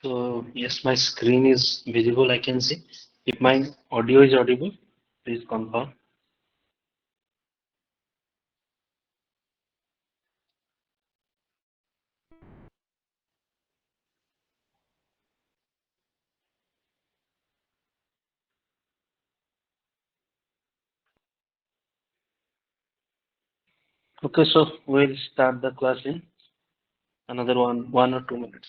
So yes, my screen is visible. I can see. If my audio is audible, please confirm. Okay, so we'll start the class in another one or 2 minutes.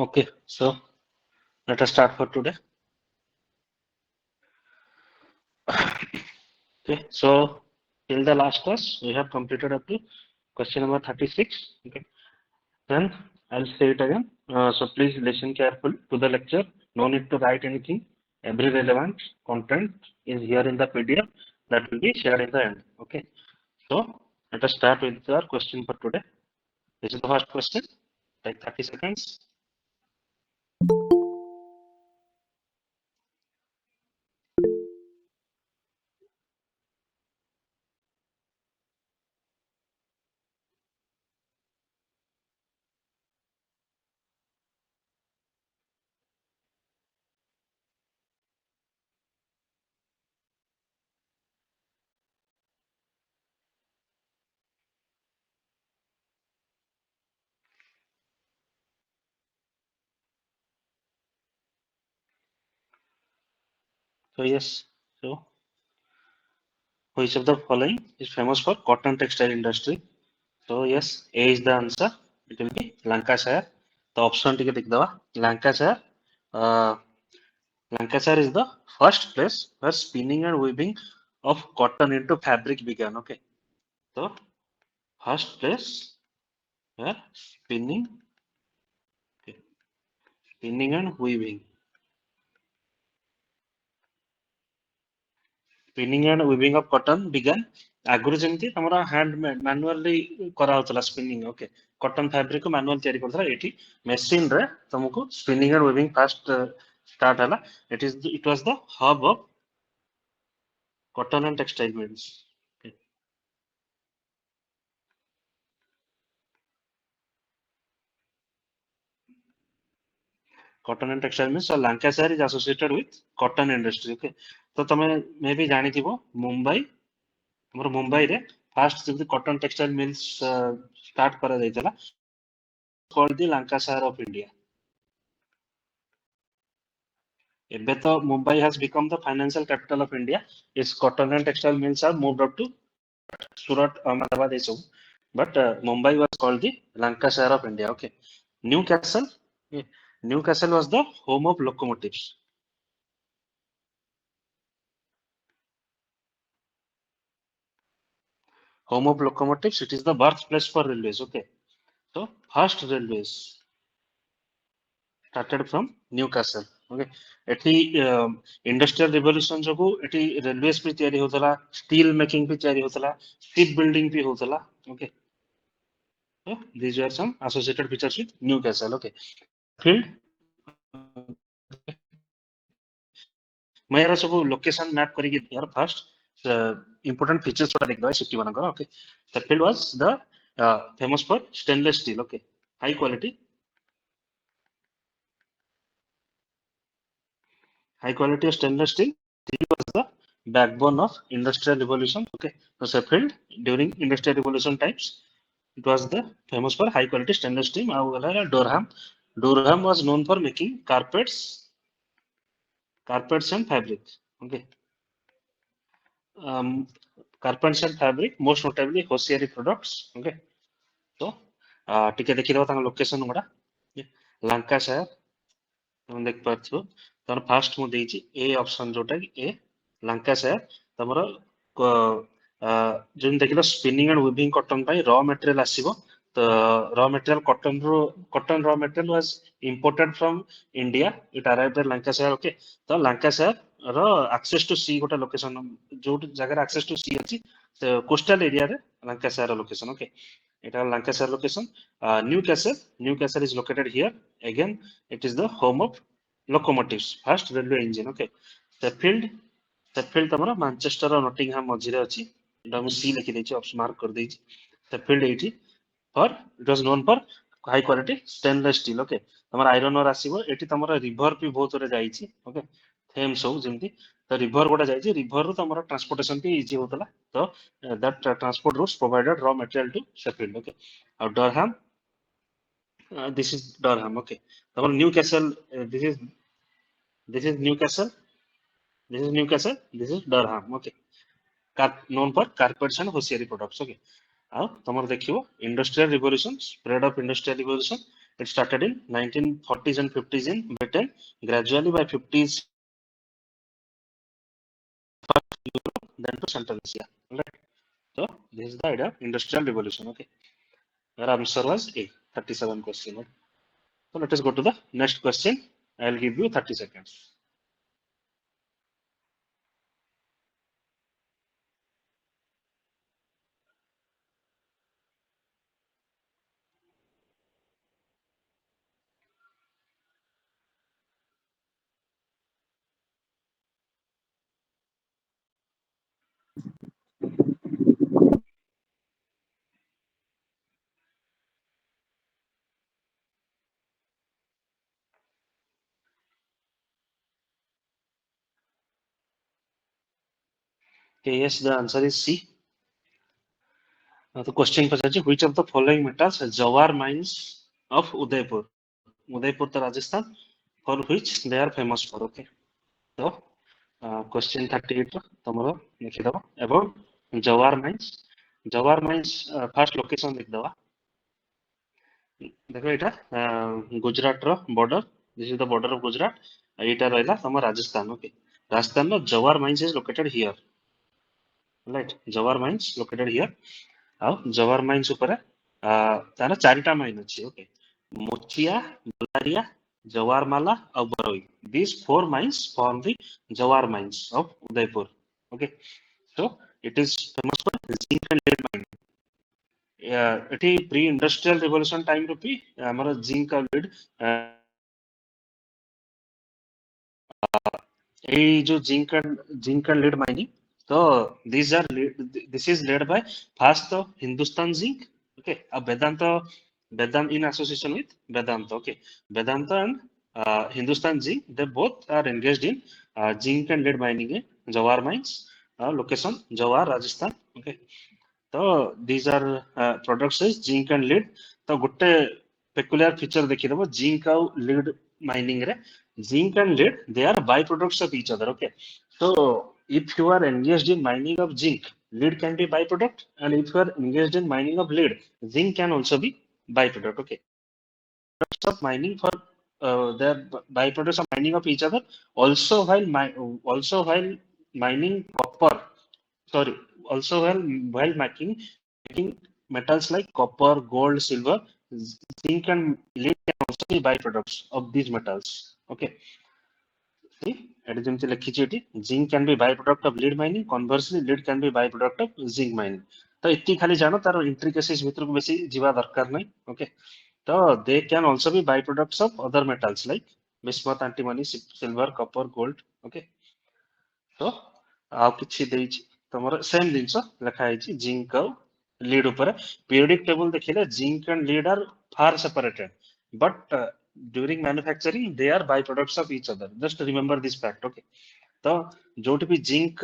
Okay, so let us start for today. Okay, so till the last class, we have completed up to question number 36. Okay, then I'll say it again. So please listen carefully to the lecture. No need to write anything. Every relevant content is here in the PDF that will be shared in the end. Okay, so let us start with our question for today. This is the first question. Take 30 seconds. So yes, so which of the following is famous for cotton textile industry? So yes, A is the answer. It will be Lancashire. The option ticket dikh Lancashire. Uh, Lancashire is the first place where spinning and weaving of cotton into fabric began. Okay, so first place where okay, spinning and weaving. Spinning and weaving of cotton began. आगुरी जेमती हमरा handmade manually करा होतला spinning okay cotton fabric को manual तयारी करथला एठी machine रे तुमको spinning and weaving fast start हला it was the hub of cotton and textile mills cotton and textile mills और Lancashire is associated with cotton industry okay तो तमे मे भी जानि थिबो मुंबई हमर मुंबई रे फास्ट जब कॉटन टेक्सटाइल मिल्स स्टार्ट करा जायतला called the Lancashire of India Ebbe to Mumbai has become the financial capital of India. Its cotton and textile mills are moved up to Surat, Ahmedabad, but Mumbai was called the Lancashire of India. Okay, Newcastle. Yeah. Newcastle was the home of locomotives. Home of locomotives. It is the birthplace for railways. Okay, so first railways started from Newcastle. Okay एठी industrial revolution जो एठी railways भी तैयारी होतला steel making भी तैयारी होतला ship building भी होतला okay so these were some associated features with Newcastle okay field मैं यार सब लोकेशन मैप करी यार फर्स्ट important features थोड़ा देख दो सिटी बनकर okay the field was the famous for stainless steel okay high quality stainless steel was the backbone of industrial revolution okay so Sheffield during industrial revolution times it was the famous for high quality stainless steel Durham was known for making carpets and fabric okay um, carpets and fabric most notably hosiery products okay so ଟିକେ ଦେଖିଦେବା ତାଙ୍କ location ଗୁଡା ଲାଙ୍କାସାୟାର ତମେ ଦେଖିପାରୁଥିବ ତମର first ମୁଁ ଦେଇଛି ଏ option ଯୋଉଟା କି ଏ ଲାଙ୍କାସାୟାର ତମର ଯେମିତି ଦେଖିଲ ସ୍ପିନିଂ ଆଣ୍ଡ ୱିଭିଂ କଟନ ପାଇଁ ର ମେଟେରିଆଲ ଆସିବ ତ ର ମେଟେରିଆଲ କଟନ ର material was imported from India it arrived at Lancashire okay ତ ଲାଙ୍କାସାୟାର ର ଆକ୍ସେସ ଟୁ ସି ଗୋଟେ ଲୋକେସନ ଯୋଉଠି ଜାଗାରେ ଆକ୍ସେସ ଟୁ ସି ଅଛି କୋଷ୍ଟାଲ ଏରିଆରେ ଲାଙ୍କାସାୟାର ଲୋକେସନ ଓକେ এটা Lancashire location. Newcastle is located here. Again, it is the home of locomotives. First railway engine. Okay. Sheffield, Sheffield तमरा Manchester और Nottingham मझिरे अछि. एटा हम सी लिखि देछि ऑप्शन मार्क कर देछि. Sheffield 80 for it was known for high quality stainless steel. Okay. तमरा iron ore आसीबो. एठी तमरा river भी बहुत रे जाइछि. Okay. Thames हो जेमति तो river गोटा जाइछि. River रो तमरा transportation भी easy होतला. तो that transport routes provided raw material to Sheffield. Okay. Durham, this is Durham. Okay. Newcastle, this is Newcastle, this is Newcastle, this is Durham. Okay. Known for carpets and hosiery products. Okay. Now, tomorrow देखियो industrial revolution, spread of industrial revolution. It started in 1940s and 50s in Britain. Gradually by 50s, then to Central Asia. Right. So this is the idea of industrial revolution. Okay. Your answer was A, 37 question. Okay? So let us go to the next question. I will give you 30 seconds. Okay, yes, the answer is C. The question is which of the following metals Jawar mines of Udaipur? Udaipur, the Rajasthan, for which they are famous for. Okay. So, question 38 tomorrow about Jawar mines. Jawar mines first location देखदवा. देखो एटा गुजरात रो border. This is the border of Gujarat. एटा रहला तम Rajasthan. Okay. Rajasthan row Jawar mines is located here. Right. Jawar mines located here. ଆଉ jowar mines ଉପରେ ତାର ଚାରିଟା mine ଅଛି okay ମୋଚିଆ ବଲାରିଆ ଜୱାରମାଲା ଆଉ ବରୋଇ these four mines form the jawar mines of Udaipur okay so it is famous for zinc and lead mine ଏଠି pre industrial revolution time ରୁ ବି ଆମର zinc ଆଉ ଲିଡ୍ ଏଇ ଯୋଉ zinc and lead mining so these are this is led by first the Hindustan Zinc okay Vedanta in association with Vedanta okay Vedanta and Hindustan Zinc they both are engaged in zinc and lead mining in Jawar mines location Jawar Rajasthan okay so these are products is zinc and lead तो गोटे peculiar feature देखिदबो zinc ଆଉ lead mining रे zinc and lead they are byproducts of each other okay so if you are engaged in mining of zinc lead can be byproduct and if you are engaged in mining of lead zinc can also be byproduct okay of mining for their byproducts of mining of each other also while mining copper sorry also while making metals like copper gold silver zinc and lead can also be byproducts of these metals okay See, ଏଠି ଯେମିତି ଲେଖିଛି ଏଠି zinc can be byproduct of lead mining, conversely lead can be byproduct of zinc mining. ତ ଏତିକି ଖାଲି ଜାଣ, ତାର intricacies ଭିତରକୁ ବେଶୀ ଯିବା ଦରକାର ନାହିଁ, ଓକେ। ତ they can also be byproducts of other metals like bismuth, antimony, silver, copper, gold, okay। ତ ଆଉ କିଛି ଦେଇଛି ତମର ସେମ୍ ଜିନିଷ ଲେଖା ହେଇଛି ଜିଙ୍କ ଆଉ ଲିଡ୍ ଉପରେ। ପିରିୟଡିକ ଟେବୁଲ ଦେଖିଲେ ଜିଙ୍କ ଆଣ୍ଡ ଲିଡ୍ ଆର୍ ଫାର separated, but during manufacturing they are byproducts of each other, just remember this fact, okay। ତ ଯୋଉଠି ବି ଜିଙ୍କ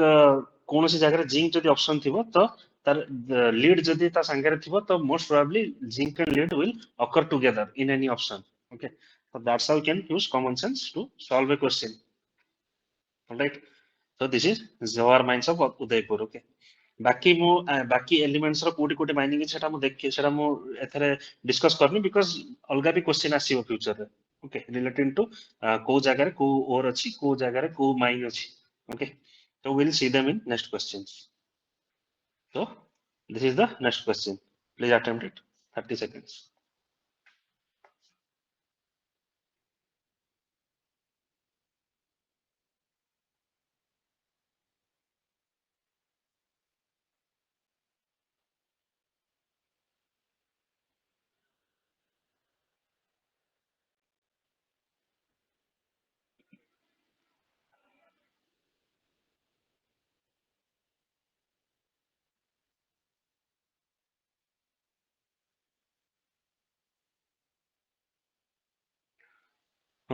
କୌଣସି ଜାଗାରେ ଜିଙ୍କ ଯଦି ଅପସନ ଥିବ ତ ତାର ଲିଡ୍ ଯଦି ତା ସାଙ୍ଗରେ ଥିବ ତ most probably zinc and lead will occur together in any option, okay। so that's how you can use common sense to solve a question, all right। so this is Jawahar mines of Udaipur, okay। ବାକି ମୁଁ ବାକି elements ର କୋଉଠି କୋଉଠି mining ଅଛି ସେଟା ମୁଁ ଦେଖି, ସେଟା ମୁଁ ଏଥରେ ଡିସ୍କସ କରିନି ବିକଜ ଅଲଗା ବି କ୍ୱେଶ୍ଚିନ୍ ଆସିବ ଫ୍ୟୁଚରରେ, ଓକେ, ରିଲେଟିଂ ଟୁ କୋଉ ଜାଗାରେ କୋଉ ଓର ଅଛି, କୋଉ ଜାଗାରେ କୋଉ ମାଇନ୍ ଅଛି, okay. so we'll see them in next questions। so this is the next question, please attempt it, 30 seconds।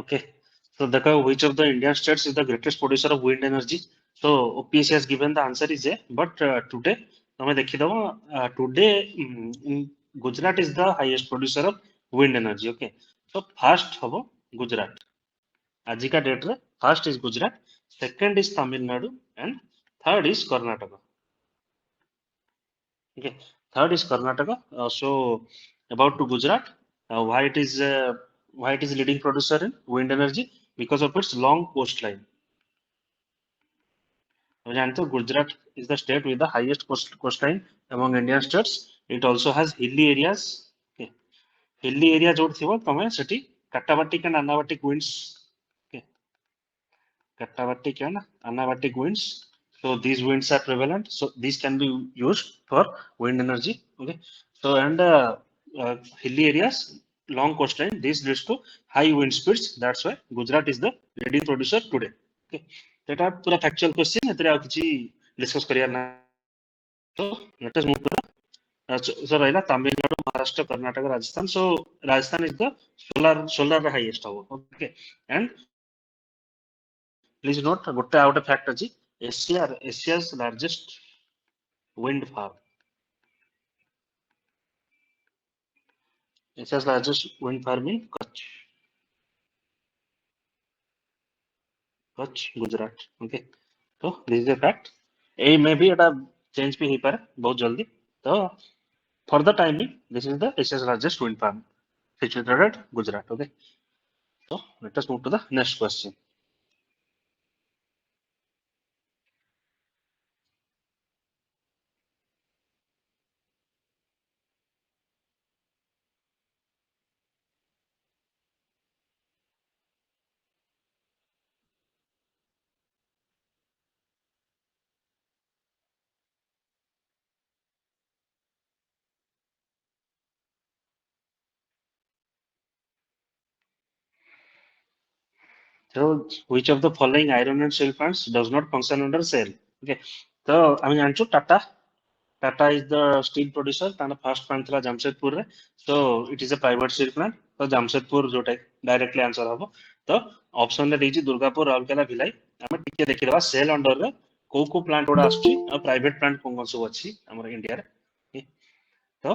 Okay, so Daka, which of the Indian states is the greatest producer of wind energy? So OPS has given the answer is A, but today, ତମେ ଦେଖିଦବ, today in Gujarat is the highest producer of wind energy. Okay, so first ହବ Gujarat. ଆଜିକା date ରେ first is Gujarat, second is Tamil Nadu, and third is Karnataka. Okay, third is Karnataka. So about to Gujarat, why it is leading producer in wind energy? Because of its long coastline. And Gujarat is the state with the highest coastline among Indian states. It also has hilly areas. Okay. Hilly area जोड़ थी वो तमें city Katabatic and Anabatic winds. Okay. Katabatic and Anabatic winds. So these winds are prevalent. So these can be used for wind energy. Okay. So and hilly areas, long coastline. This leads to high wind speeds. That's why Gujarat is the leading producer today. Okay. That are पूरा factual question. एतरे आउ किसी discuss career ना. So let us move to the so ରହିଲା Tamil Nadu, Maharashtra, Karnataka, Rajasthan. So Rajasthan is the solar highest ହବ, okay। and please note ଗୋଟେ ଆଉ ଗୋଟେ fact ଅଛି, Asia's largest wind farm, Asia's largest wind farm in Kutch, Gujarat, okay। so this is a fact। ଏଇ may be ଏଟା change ବି ହେଇପାରେ ବହୁତ ଜଲ୍ଦି। ତ for the time being, this is the Asia's largest wind farm situated at Gujarat, okay। so let us move to the next question। So which of the following iron and steel plants does not function under sale? Okay. So আমি জানଛୁ Tata is the steel producer, ତାଙ୍କର first plant ଥିଲା ଜାମଶେଦପୁରରେ। So it is a private steel plant। ତ ଜାମଶେଦପୁର ଯୋଉଟା directly answer ହବ। ତ option ରେ ଦେଇଛି ଦୁର୍ଗାପୁର, ରାଉରକେଲା, ଭିଲାଇ। ଆମେ ଟିକେ ଦେଖିଦବା ସେଲ୍ ଅଣ୍ଡରରେ କୋଉ କୋଉ ପ୍ଲାଣ୍ଟ ଗୁଡା ଆସୁଛି ଆଉ ପ୍ରାଇଭେଟ ପ୍ଲାଣ୍ଟ କଣ କଣ ସବୁ ଅଛି ଆମର ଇଣ୍ଡିଆରେ। ତ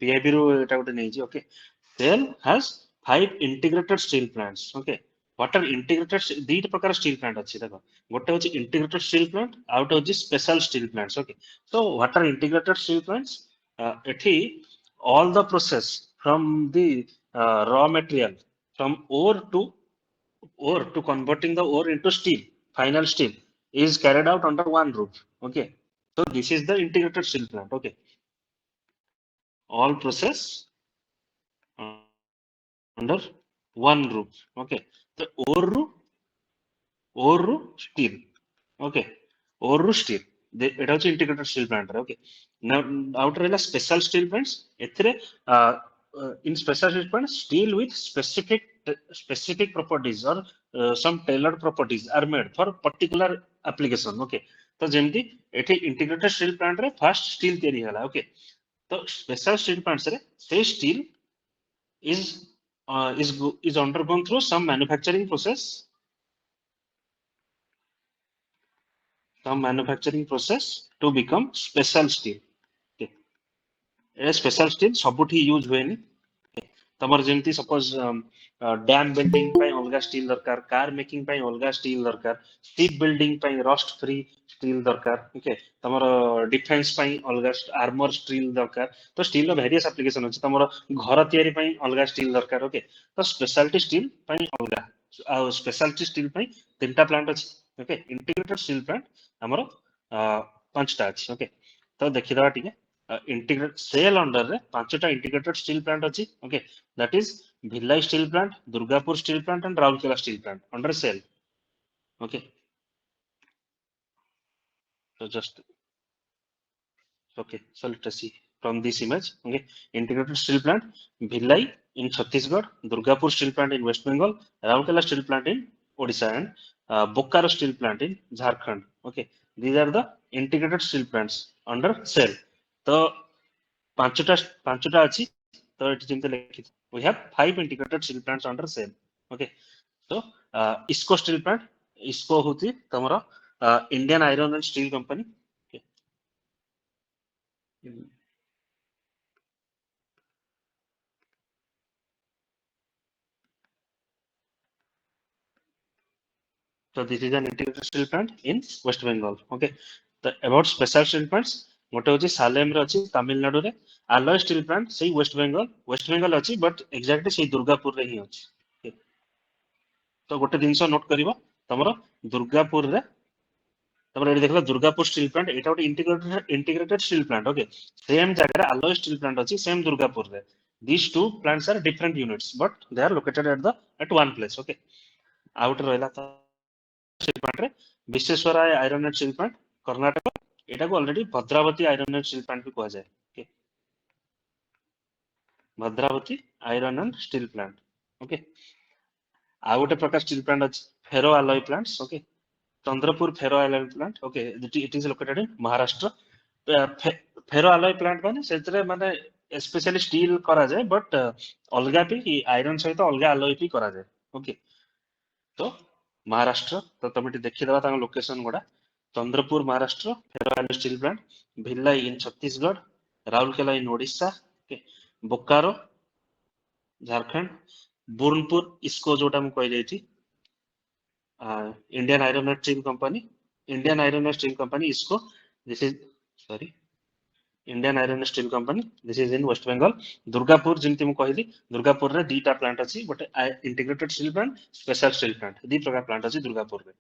PIB ରୁ ଏଟା ଗୋଟେ ନେଇଛି, okay। Shell has 5 integrated steel plants, okay। What are integrated? ଦିଟା ପ୍ରକାର steel plant ଅଛି ଦେଖ, ଗୋଟେ ହଉଛି integrated steel plant, ଆଉ ଗୋଟେ ହଉଛି special steel plants, okay। So what are integrated steel plants? ଏଠି all the process from the raw material, from ore to converting the ore into steel, final steel, is carried out under one roof, okay। So this is the integrated steel plant, okay। all process under one roof, okay। the ore ore ru steel. Okay, ore ru steel এটা হচ্ছে integrated steel plant ওকে না outer হলা special steel plants এথিরে in special steel plants steel with specific properties or some tailored properties are made for particular application okay तो जेमती एठी integrated steel plant रे first steel तैयारी होला ओके तो special steel plants रे से steel is is undergone through some manufacturing process to become special steel okay A special steel सबुठी use हुएनी तमर जेमती suppose dam building ପାଇଁ ଅଲଗା ଷ୍ଟିଲ ଦରକାର କାର ମେକିଂ ପାଇଁ ଅଲଗା ଷ୍ଟିଲ ଦରକାର ଶିପ୍ ବିଲ୍ଡିଂ ପାଇଁ ରଷ୍ଟ ଫ୍ରି ଷ୍ଟିଲ ଦରକାର ଓକେ ତମର ଡିଫେନ୍ସ ପାଇଁ ଅଲଗା ଆର୍ମର ଷ୍ଟିଲ ଦରକାର ତ ଷ୍ଟିଲ ର ଭେରିୟସ୍ ଆପ୍ଲିକେସନ ଅଛି ତମର ଘର ତିଆରି ପାଇଁ ଅଲଗା ଷ୍ଟିଲ ଦରକାର ଓକେ ତ ସ୍ପେଶାଲିଟି ଷ୍ଟିଲ ପାଇଁ ଅଲଗା ଆଉ ସ୍ପେଶାଲିଟି ଷ୍ଟିଲ ପାଇଁ ତିନିଟା ପ୍ଲାଣ୍ଟ ଅଛି ଓକେ ଇଣ୍ଟିଗ୍ରେଟେଡ ଷ୍ଟିଲ ପ୍ଲାଣ୍ଟ ଆମର ପାଞ୍ଚଟା ଅଛି ଓକେ ତ ଦେଖିଦବା ଟିକେ integrate cell under रे पांचटा integrated steel plant अच्छी okay that is Bhilai steel plant Durgapur steel plant and Raurkela steel plant under cell okay so just okay so let us see from this image okay integrated steel plant Bhilai in Chhattisgarh Durgapur steel plant in West Bengal Raurkela steel plant in Odisha and Bokaro steel plant in Jharkhand okay these are the integrated steel plants under cell so ପାଞ୍ଚଟା ଅଛି ତ ଏଠି ଯେମିତି ଲେଖିଛି we have 5 integrated steel plants under same okay so ISCO steel plant ISCO ହଉଛି ତମର Indian Iron and Steel Company okay. So this is an integrated steel plant in West Bengal okay the about special steel plants ଗୋଟେ ହଉଛି ସାଲେମ ରେ ଅଛି ତାମିଲନାଡୁ ରେ alloy steel plant ସେଇ waste Bengal ଅଛି but exactly ସେଇ ଦୁର୍ଗାପୁରରେ ହିଁ ଅଛି okay. ତ ଗୋଟେ ଜିନିଷ ନୋଟ କରିବ ତମର ଦୁର୍ଗାପୁରରେ তারপরে এটি দেখলা দুর্গাপুর স্টিল প্লান্ট এটা ଗୋଟେ integrated steel plant okay same জায়গায় alloy steel plant ଅଛି same ଦୁର୍ଗାପୁର ରେ these two plants are different units but they are located at one place okay ଆଉ ଗୋଟେ ରହିଲା ତ steel plant ରେ Visvesvaraya iron and steel plant Karnataka ଏଟାକୁ already Bhadravati iron and steel plant ବି କୁହାଯାଏ okay Bhadravati iron and steel plant okay ଆଉ ଗୋଟେ ପ୍ରକାର steel plant ଅଛି ferro alloy plants okay Chandrapur ferro alloy plant okay it is located in Maharashtra ferro alloy plant ମାନେ ସେଥିରେ ମାନେ specially steel କରାଯାଏ but ଅଲଗା ବି ଆଇରନ୍ ସହିତ ଅଲଗା alloy ବି କରାଯାଏ ଓକେ ତ ମହାରାଷ୍ଟ୍ର ତ ତମେ ଟିକେ ଦେଖିଦବା ତାଙ୍କ ଲୋକେସନ ଗୁଡା Chandrapur Maharashtra ferro alloy steel plant Bhilai in Chhattisgarh Rourkela in Odisha okay Bokaro Jharkhand Burnpur IISCO ଯୋଉଟା ମୁଁ କହିଯାଇଛି Indian Iron and Steel Company ISCO this is sorry Indian Iron and Steel Company this is in West Bengal Durgapur ଯେମିତି ମୁଁ କହିଲି ଦୁର୍ଗାପୁରରେ ଦିଟା ପ୍ଲାଣ୍ଟ ଅଛି ଗୋଟେ integrated steel plant special steel plant ଦି ପ୍ରକାର plant ଅଛି ଦୁର୍ଗାପୁରରେ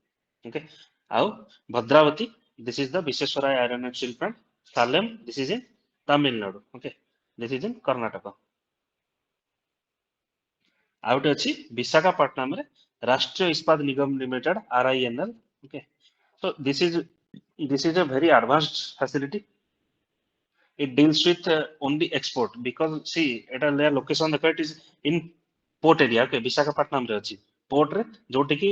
ଓକେ ଆଉ Bhadravati this is the Visvesvaraya Iron and Steel Plant Salem this is in Tamil Nadu okay this is in Karnataka ଆଉ ଗୋଟେ ଅଛି ବିଶାଖାପଟନମରେ ରାଷ୍ଟ୍ରୀୟ ଇସ୍ପାତ ନିଗମ limited RINL okay so this is a very advanced facility it deals with only export because see এটা location देखो it is in port area okay Visakhapatnam रे अछि port रे जोटे की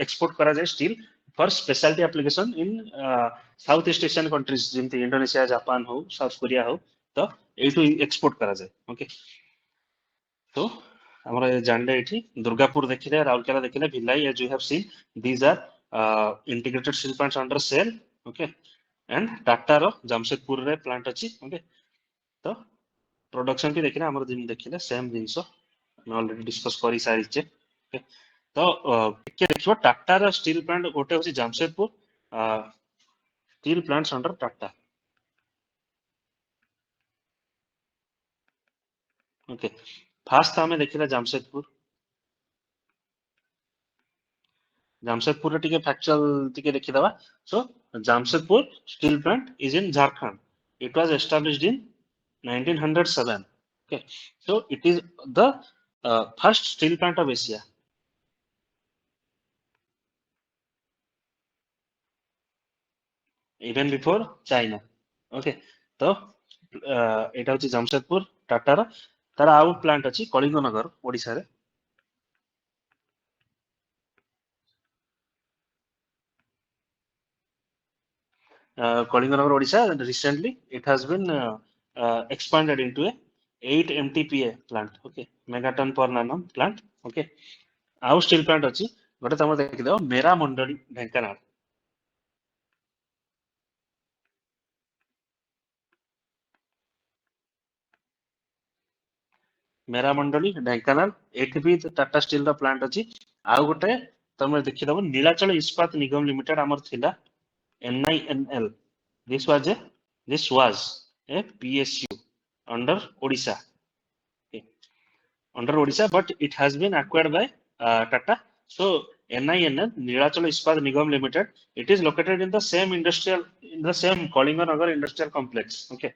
export करा जाय steel for specialty application in South East Asian countries जेमति Indonesia Japan हो साउथ कोरिया हो तो एटू export करा जाय okay तो हमरा जानले एठी दुर्गापुर देखिले राउरकेला देखिले Bhilai as you have seen these are integrated steel plants under cell okay and Tata रो जमशेदपुर रे प्लांट अछि ओके तो प्रोडक्शन भी देखिना हमर दिन देखिले सेम जिंस मैं ऑलरेडी डिस्कस करि सारिचे ओके तो के देखिबो टाटा रो स्टील प्लांट गोटे होछि Jamshedpur steel plants under Tata okay first हमें देखिला Jamshedpur रे टिके फैक्चुअल टिके देखिदवा so Jamshedpur steel plant is in Jharkhand it was established in 1907 okay so it is the first steel plant of Asia even before China okay तो एटा होची जमशेदपुर टाटार तार आउ प्लांट अछि कलिंगनगर ओडिसा रे Kalinganagar Odisha recently it has been expanded into a 8 MTPA plant okay megaton per annum plant okay आउ steel plant अछि गोटे तम देखिदो मेरा मंडली ढेंकानाल मेरा मंडली ढेंकानाल एठी भी टाटा स्टील रो प्लांट अछि आउ गोटे तमे देखिदबो नीलाचल इस्पात निगम लिमिटेड हमर थिला NINL this was a PSU under Odisha okay. Under Odisha, but it has been acquired by Tata. So NINL Nilachal Ispat Nigam Limited. It is located in the same Kalinganagar industrial complex. Okay.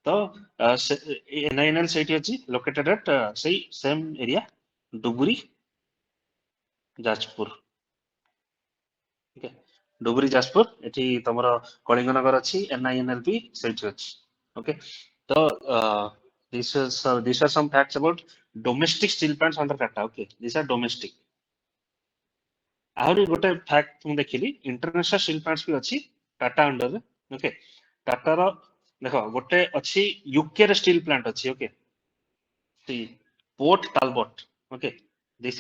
So NINL site is located at same area, Duburi, Jajpur. Okay. Duburi, Jajpur. ଏଠି ତମର କଳିଙ୍ଗନଗର ଅଛି NINL ବି ସେଇଠି ଅଛି. Okay. So these are some facts about domestic steel plants under Tata. Okay, these are domestic. ଆହୁରି ଗୋଟେ fact ମୁଁ ଦେଖିଲି international steel plants ବି ଅଛି ଟାଟା ଅଣ୍ଡରରେ ଓକେ ଟାଟାର ଦେଖ ଗୋଟେ ଅଛି ୟୁକେ ରେ ଷ୍ଟିଲ୍ ପ୍ଲାଣ୍ଟ ଅଛି okay see Port Talbot okay this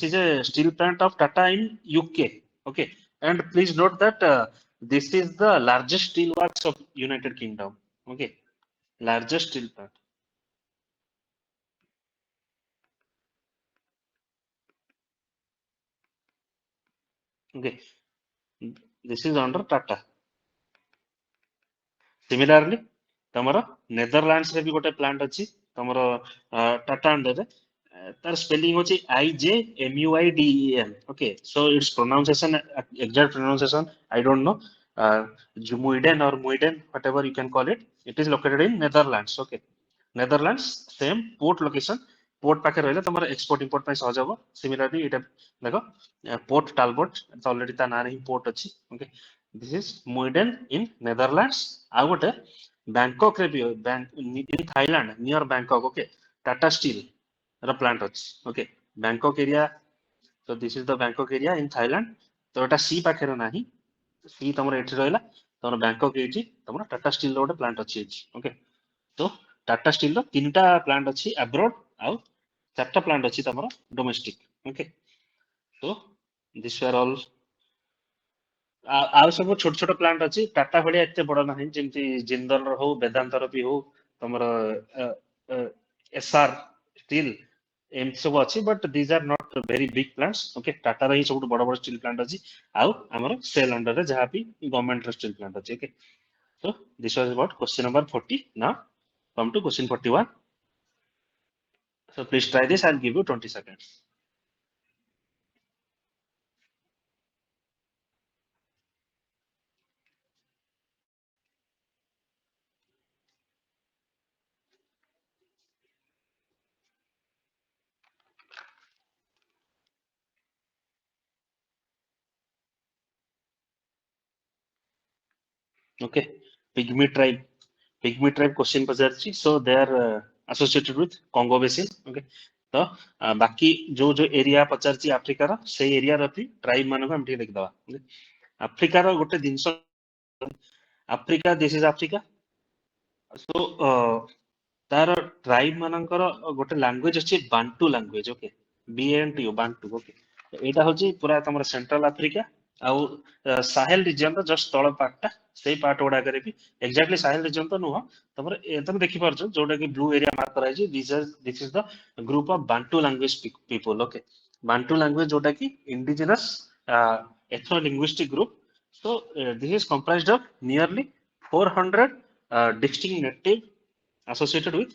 is a steel plant of Tata in UK okay and please note that this is the largest steel works of United Kingdom okay largest steel plant okay this is under Tata Similarly, तमर Netherlands रे भी गोटे plant अछि तमर Tata under रे तार spelling होची IJMUIDEN okay so it's pronunciation exact pronunciation I don't know Jumuiden or Muiden whatever you can call it is located in Netherlands okay Netherlands same port location port पाखे रहले तमर export import ପାଇଁ ସହଜ ହେବ similarly एटा देखो port टालबट already ता ना रे पोर्ट अछि okay this is Muiden in Netherlands ଆଉ ଗୋଟେ बैंकॉक रे भी in Thailand near Bangkok okay Tata Steel ର plant ଅଛି okay Bangkok area so this is the Bangkok area in Thailand ତ ଏଟା ସି ପାଖରେ ନାହିଁ ସି ତମର ଏଠି ରହିଲା ତମର Bangkok ଏଇଠି ତମର Tata Steel ର ଗୋଟେ plant ଅଛି ଏଠି okay तो टाटा स्टील ର ତିନିଟା ପ୍ଲାଣ୍ଟ ଅଛି ଆବ୍ରୋଡ ଆଉ ଚାରିଟା ପ୍ଲାଣ୍ଟ ଅଛି ତମର ଡୋମେଷ୍ଟିକ ଓକେ ତ ଦିସ୍ ଆର୍ ଅଲ୍ ଆଉ ସବୁ ଛୋଟ ଛୋଟ ପ୍ଲାଣ୍ଟ ଅଛି ଟାଟା ଭଳିଆ ଏତେ ବଡ ନାହିଁ ଯେମିତି ଜିନ୍ଦଲ ର ହଉ ବେଦାନ୍ତର ବି ହଉ ତମର ଏସଆର ଷ୍ଟିଲ ଏମିତି ସବୁ ଅଛି but these are not very big plants okay ଟାଟାର ହିଁ ସବୁଠୁ ବଡ ବଡ ଷ୍ଟିଲ ପ୍ଲାଣ୍ଟ ଅଛି ଆଉ ଆମର ସେଲ୍ ଅଣ୍ଡରରେ ଯାହା ବି ଗଭର୍ଣ୍ଣମେଣ୍ଟର ଷ୍ଟିଲ ପ୍ଲାଣ୍ଟ ଅଛି okay so this was about question number 40 now come to question 41 so please try this I'll give you 20 seconds okay pygmy tribe question पचारछि so they are associated with Congo basin okay तो बाकी जो जो area पचारछि Africa रो से area रो भी tribe मानको हम ठीक देखदवा Africa रो गोटे जिंस Africa this is Africa so तार ट्राइब मानकर गोटे लैंग्वेज अछि Bantu language okay BANTU Bantu okay एटा होची पूरा तमर सेंट्रल अफ्रीका आउ साहेल रीजन रो जस्ट तळ पार्टटा सेही पार्ट गुडा करे भी एक्जेक्टली साहेल रीजन तो नुह तमर तम देखि परछ जोटा कि ब्लू एरिया मार्क कराई this is the group of Bantu language people okay Bantu language जोटा कि indigenous ethno linguistic group so this is comprised of nearly 400 distinct native associated with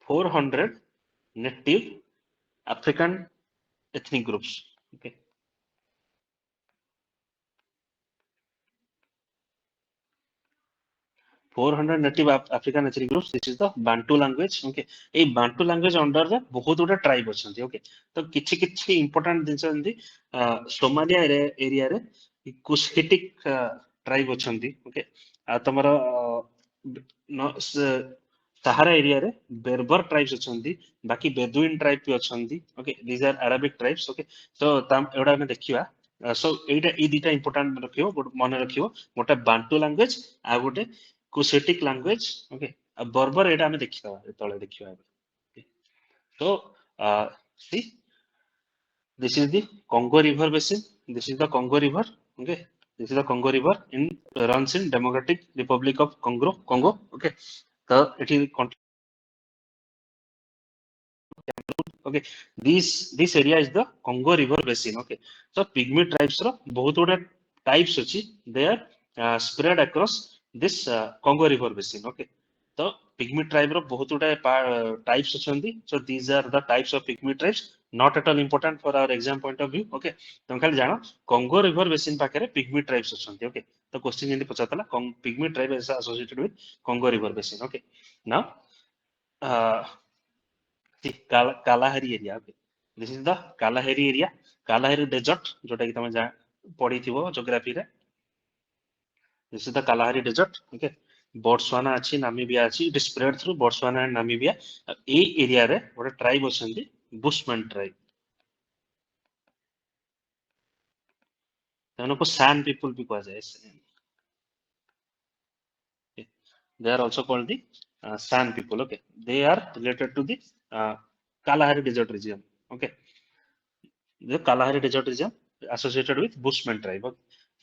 400 native African ethnic groups okay 400 native African ethnic groups this is the Bantu language okay এই Bantu language under ରେ ବହୁତ ଗୁଡା tribe ଅଛନ୍ତି okay ତ କିଛି କିଛି important ଜିନିଷ ଯେମିତି Somalia area ରେ Cushitic ट्राइब अछंती ओके तमरो सहारा एरिया रे बेरबर ट्राइब्स अछंती बाकी बेदुइन ट्राइब भी अछंती okay these are Arabic tribes okay so ताम एडा हम देखिबा सो एटा ई दिटा इंपोर्टेंट रखियो मन रखियो गोटे बांटू लैंग्वेज आ गोटे कुशेटिक लैंग्वेज ओके बर्बर एटा हम देखिबा तळे देखिबा so see this is the Congo River basin. This is the Congo River. Okay, this is the Congo River in runs in Democratic Republic of Congo. Congo. Okay, so it is okay. This area is the Congo River basin. Okay, so pygmy tribes ro बहुत गुडे types अछि. They are spread across this Congo River basin. Okay, तो pygmy tribe रो बहुत गुडे types अछंती. So these are the types of pygmy tribes. Not at all important for our exam point of view. Okay, तुम खाली जानो Congo River basin पाखरे pygmy tribes अछंती. Okay, तो question जेंति पचातला pygmy tribe is associated with Congo River basin. Okay, now see Kalahari area. Okay, this is the Kalahari area. Kalahari desert जोटा कि तमे पढ़ी थिबो ज्योग्राफी रे. This is the Kalahari desert. Okay, Botswana अछि Namibia अछि. It is spread through Botswana and Namibia. ए area रे गोटे ट्राइब अछंती बुशमैन ट्राइब. तेनको सैन पीपल भी कहा जाय. Okay. They are also called the San people. Okay, they are related to the Kalahari Desert region. Okay, the Kalahari Desert region associated with Bushman tribe. Okay.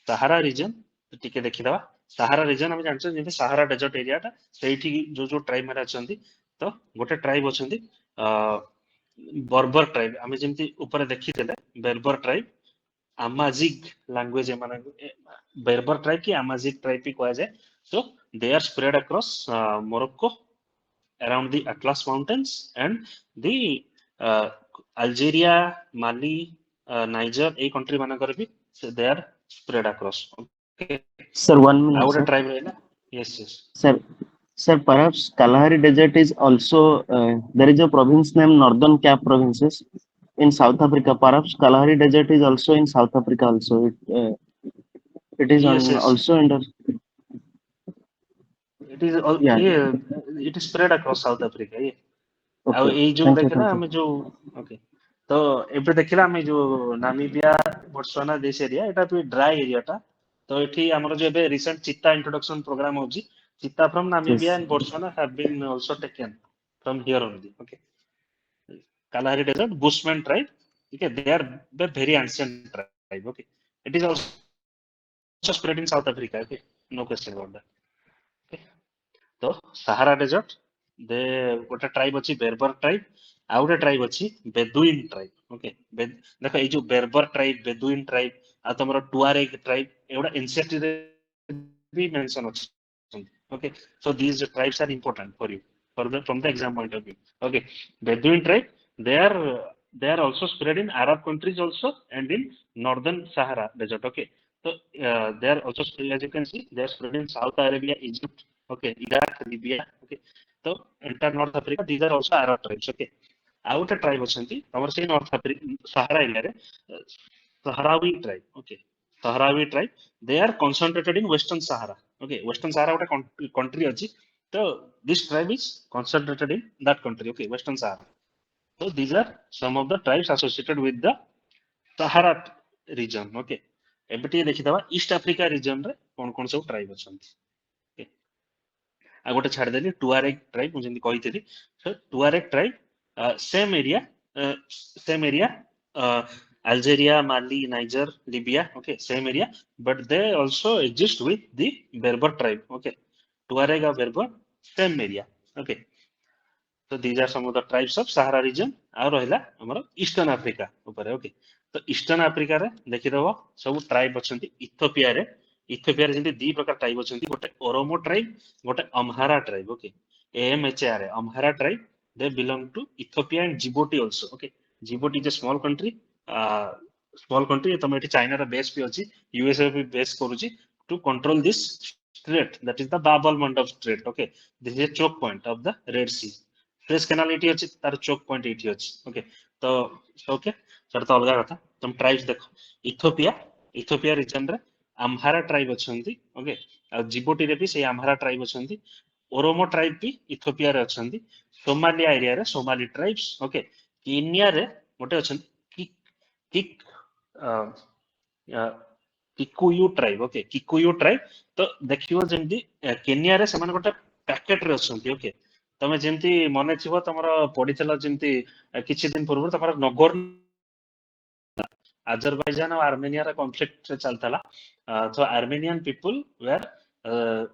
Sahara region टिके देखिदवा सहारा reason हम जानछो जेते Sahara desert area टा सेठी जो जो tribe माने अछंती तो गोटे tribe अछंती बर्बर ट्राइब हम जेमती ऊपर देखितेले बेरबर tribe Amazigh language Berber tribe की Amazigh tribe भी कहा जाए. So they are spread across Morocco around the Atlas Mountains and the Algeria, Mali, Niger, a country मानकर भी so they are spread across. Okay. Sir, 1 minute, Our sir. tribe रहेला. Yes, yes. Sir, perhaps Kalahari Desert is also there is a province named Northern Cape Provinces in South Africa. Perhaps Kalahari Desert is also in South Africa. Also, it is Yes, on yes. also under. It is Yeah. yeah, it is spread across South Africa. Yeah. ଆଉ Okay. ଏଇ ଯୋଉ Thank you. ଦେଖିଲା Thank ଆମେ you. ଯୋଉ okay ତ ଏବେ ଦେଖିଲା ଆମେ ଯୋଉ ନାମିବିଆ ବୋଟସୱାନା ଦେଶ ଏରିଆ ଏଟା ବି ଡ୍ରାଏ ଏରିଆ ଟା ତ ଏଠି ଆମର ଯୋଉ ଏବେ ରିସେଣ୍ଟ ଚିତା ଇଣ୍ଟ୍ରୋଡକ୍ସନ ପ୍ରୋଗ୍ରାମ ହଉଛି ଚିତା फ्रॉम ନାମିବିଆ Yes. And Botswana have been also taken from here only okay Kalahari desert bushman tribe okay they are the very ancient tribe okay it is also spread in South Africa okay no question about that okay तो Sahara desert दे गोटे tribe अछि बेरबर tribe आ गोटे tribe अछि Bedouin tribe okay देखो ए जो Berber tribe Bedouin tribe आ तमरो टुआरेग ट्राइब एवडा एनसीईआरटी रे भी मेंशन अछि okay so these tribes are important for you from the exam point of view okay Bedouin tribe they are they are also spread in Arab countries also and in northern Sahara desert okay so they are also spread, as you can see they are spread in South Arabia Egypt okay Iraq Libya okay so entire North Africa these are also Arab tribes okay ଆଉ ଗୋଟେ tribe ଅଛନ୍ତି ଆମର ସେଇ north Africa ସାହାରା ଏରିଆରେ Sahrawi tribe okay Sahrawi tribe they are concentrated in Western Sahara okay Western Sahara ଗୋଟେ country ଅଛି so this tribe is concentrated in that country okay Western Sahara so these are some of the tribes associated with the Sahara region okay ଏବେ ଟିକେ ଦେଖିଦବା East Africa region ରେ କଣ କଣ ସବୁ tribe ଅଛନ୍ତି okay आ गोटे छाड़देली टुआरेग ट्राइब ମୁଁ ଯେମିତି କହିଥିଲି so Tuareg tribe same area Algeria Mali Niger Libya okay same area but they also exist with the Berber tribe okay Tuareg और Berber same area okay so these are some of the tribes of Sahara region ଆଉ ରହିଲା ଆମର Eastern Africa ଉପରେ okay ତ Eastern Africa ରେ ଦେଖିଦବ ସବୁ tribe ଅଛନ୍ତି Ethiopia ରେ ଯେମିତି ଦି ପ୍ରକାର ट्राइब ଅଛନ୍ତି ଗୋଟେ ଓରୋମୋ ट्राइब ଗୋଟେ Amhara tribe okay AMHARA Amhara tribe they belong to Ethiopia and Djibouti also okay Djibouti is a small country ତମେ ଏଠି ଚାଇନା ର ବେସ୍ ବି ଅଛି USA ବି ବେସ୍ କରୁଛି to control this strait that is the Bab al-Mandab Strait okay this is a choke point of the Red Sea Suez Canal ଏଠି ଅଛି ତାର choke point ଏଠି ଅଛି okay ତ okay ସେଟା ତ ଅଲଗା କଥା ତମ tribes ଦେଖ ଇଥିଓପିଆ region ରେ Amhara tribe ଅଛନ୍ତି ଓକେ ଆଉ ଜିବୁଟି ରେ ବି ସେଇ Amhara tribe ଅଛନ୍ତି Oromo tribe ବି ଇଥିଓପିଆ ରେ ଅଛନ୍ତି Somalia ଏରିଆ ରେ Somali tribes ଓକେ କେନିଆ ରେ ଗୋଟେ ଅଛନ୍ତି କିକ୍ କିକୁୟୁ ट्राइब ओके किकुयु ट्राइब तो देखियो जेमती केनिया रे ସେମାନେ ଗୋଟେ ପ୍ୟାକେଟ ରେ ଅଛନ୍ତି ଓକେ ତମେ ଯେମତି ମନେ ଥିବ ତମର ପଡିଥିଲା ଯେମତି କିଛି ଦିନ ପୂର୍ବରୁ ତମର ନଗର Azerbaijan और Armenia रा conflict चलता so Armenian people were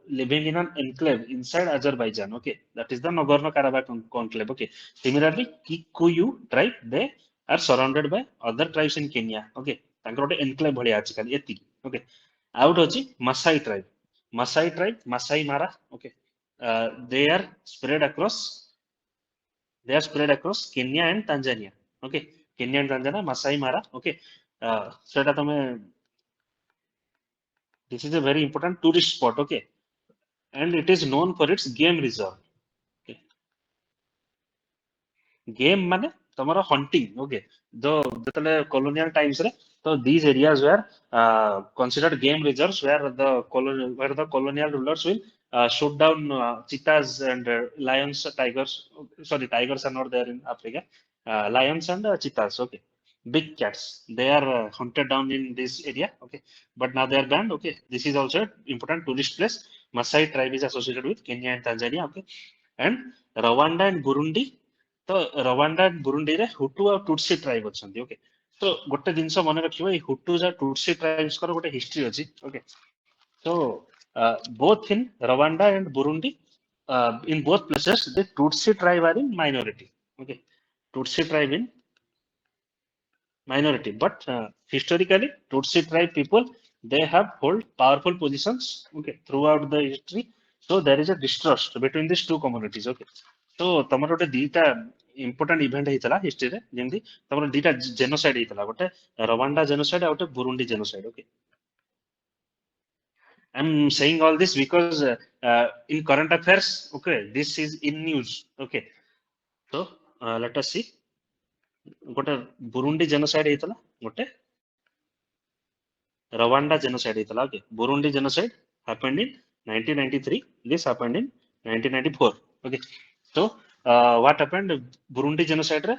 living in an enclave inside Azerbaijan. Okay, that is the Nagorno-Karabakh conclave. Okay, similarly, Kikuyu tribe they are surrounded by other tribes in Kenya. Okay, ତାଙ୍କର ଗୋଟେ enclave ଭଳିଆ ଅଛି ଖାଲି ଏତିକି. Okay, ଆଉ ଗୋଟେ ଅଛି Masai tribe. Masai tribe, Masai Mara. Okay, they are spread across Kenya and Tanzania. Okay, Kenya and Tanzania, Masai Mara. Okay, ସେଟା ତମେ this is a very important tourist spot. Okay, and it is known for its game reserve. Okay. Game माने तमरो hunting. Okay, जो जतले colonial times रे so these areas were considered game reserves where the colonial rulers will shoot down cheetahs and lions, tigers. Sorry, tigers are not there in Africa. Lions and cheetahs. Okay, big cats. They are hunted down in this area. Okay, but now they are banned. Okay, this is also an important tourist place. Maasai tribe is associated with Kenya and Tanzania. Okay, and Rwanda and Burundi. तो Rwanda and Burundi रे Hutu और टुटसी tribe अछंती okay तो गोटे जिंस मन रखिबो ए हुटूज और टुटसी tribes कर गोटे हिस्ट्री अछि okay so both in Rwanda and Burundi in both places the Tutsi tribe are in minority okay Tutsi tribe in minority but historically Tutsi tribe people they have hold powerful positions okay throughout the history so there is a distrust between these two communities okay so तमर गोटे दीटा important event ହେଇଥିଲା history रे जेमती तमर दीटा genocide ହେଇଥିଲା गोटे Rwanda genocide ଆଉ गोटे Burundi genocide okay I'm saying all this because in current affairs okay this is in news okay so let us see गोटे Burundi genocide ହେଇଥିଲା गोटे Rwanda genocide ହେଇଥିଲା okay Burundi genocide happened in 1993 this happened in 1994 okay so what happened Burundi genocide रे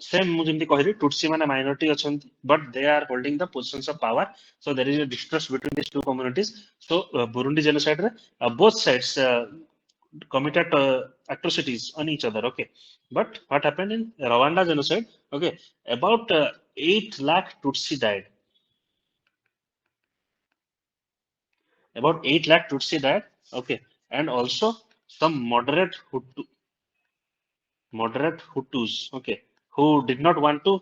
same ମୁଁ ଯେମିତି କହିଲି Tutsi ମାନେ minority ଅଛନ୍ତି but they are holding the positions of power so there is a distrust between these two communities so Burundi genocide रे both sides committed atrocities on each other okay but what happened in Rwanda genocide okay about 8 lakh Tutsi died about 8 lakh Tutsi died. Okay, and also some moderate Hutus. Okay, who did not want to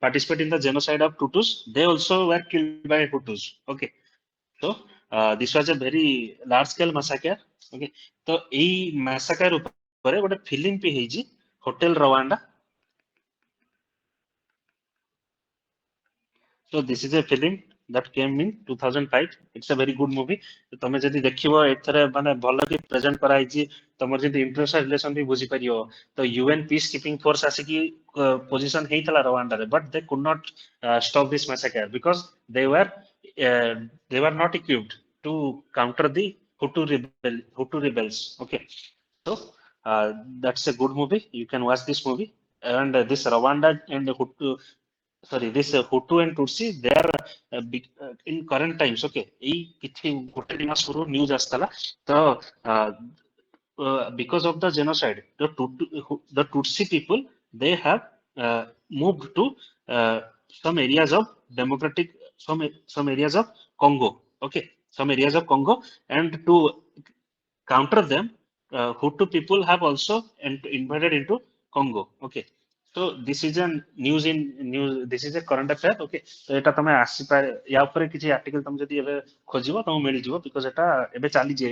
participate in the genocide of Tutus. They also were killed by Hutus. Okay, so this was a very large scale massacre. Okay, तो এই massacre ଉପରେ ଗୋଟେ film ବି ହେଇଛି Hotel Rwanda. So this is a film that came in 2005. It's a very good movie. ତମେ ଯଦି ଦେଖିବ ଏଥିରେ ମାନେ ଭଲ କି ପ୍ରେଜେଣ୍ଟ କରାଯାଇଛି ତମର ଯଦି ଇଣ୍ଟରନ୍ୟାସନାଲ ରିଲେସନ ବି ବୁଝି ପାରିବ ତ ୟୁଏନ ପିସ୍ କିପିଂ ଫୋର୍ସ ଆସିକି ପୋଜିସନ ହେଇଥିଲା ରୱାଣ୍ଡାରେ but they could not stop this massacre because they were they were not equipped to counter the Hutu rebels. Okay, so that's a good movie. You can watch this movie. And this Rwanda and Hutu sorry this Hutu and Tutsi they are in current times okay ଏଇ କିଛି ଗୋଟେ ଦି ମାସ ପୂର୍ବରୁ news ଆସିଥିଲା ତ because of the genocide the Tutsi people they have moved to some areas of democratic some areas of Congo okay some areas of Congo and to counter them Hutu people have also invaded into Congo okay so this is a news this is a current affair okay so এটা ତମେ ଆସି ପାରେ ୟା ଉପରେ କିଛି article ତମେ ଯଦି ଏବେ ଖୋଜିବ ତମକୁ ମିଳିଯିବ because ଏଟା ଏବେ ଚାଲିଛି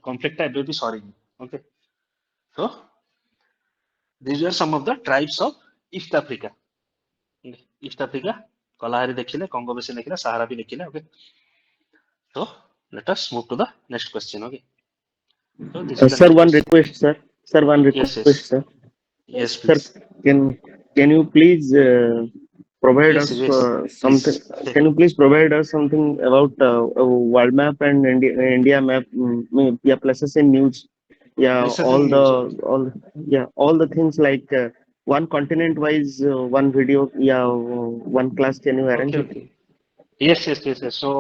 conflict ଟା ଏବେ ବି ସରିନି okay so these are some of the tribes of East Africa East Africa କଲାହାରି ଦେଖିଲେ କଙ୍ଗୋ ବେସିନ ଦେଖିଲେ ସାହାରା ବି ଦେଖିଲେ okay so let us move to the next question okay so this is the Sir, next one question request, sir. Sir, one yes request, sir. yes Sir, please can you please provide Yes, us yes, please. something? Can you please provide us something about world map and India map? Yeah, places in news. Yeah, Places in news. Okay. all the things like one continent wise, one video. Yeah, one class. Can you arrange Okay, it? okay. Yes, yes, yes, yes. So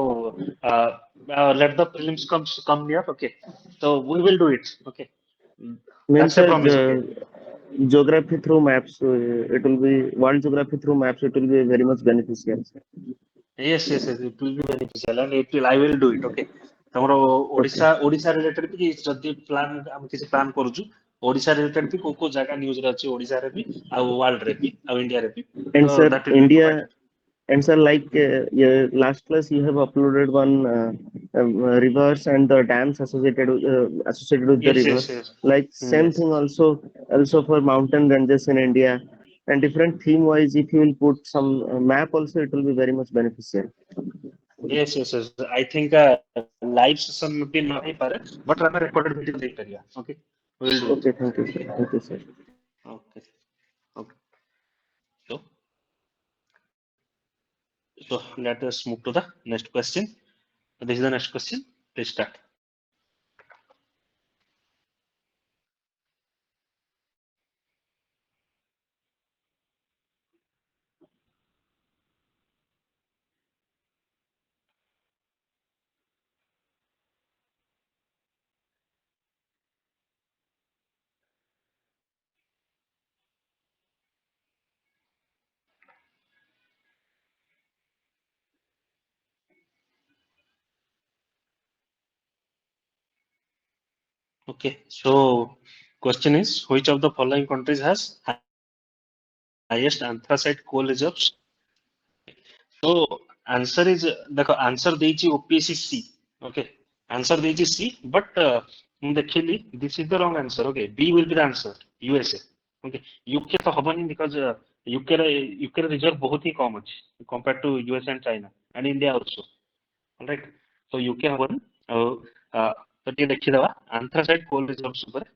let the prelims come near. Okay. So we will do it. Okay. Mm, Means That's a promise. Okay. geography through maps. It will be world geography through maps. It will be very much beneficial. Yes, yes, yes. It will be beneficial and it will. I will do it. Okay. ତମର Okay. Odisha related ବି ଯଦି plan ଆମେ କିଛି plan କରୁଛୁ Odisha related ବି କୋଉ କୋଉ ଜାଗା ନ୍ୟୁଜରେ ଅଛି ଓଡିଶାରେ ବି ଆଉ ୱାର୍ଲଡରେ ବି ଆଉ ଇଣ୍ଡିଆରେ ବି And ତ sir, that will be India. provided. And sir, like yeah, last class, you have uploaded one rivers and the dams associated with the Yes, river. yes, yes. Like same Yes. thing also for mountain ranges in India, and different theme wise. If you will put some map also, it will be very much beneficial. Yes, yes, yes. I think live session be not ହେଇପାରେ but ଆମେ recorded video ଦେଇପାରିବା. Okay. We will do it. Okay, thank you, sir. Thank you, sir. Okay. Okay. So, so let us move to the next question. This is the next question. Please start. Okay. So, question is which of the following countries has highest anthracite coal reserves? So answer is देखो answer ଦେଇଛି OPSC C. Okay. Answer ଦେଇଛି C, but ମୁଁ ଦେଖିଲି this is the wrong answer. Okay. B will be the answer. USA. Okay. UK ତ ହବନି because UK ର reserve ବହୁତ ହି କମ ଅଛି compared to US and China and India also. Alright. So UK ହବନି ଆଉ ତ ଟିକେ ଦେଖିଦବା anthracite coal reserves ଉପରେ.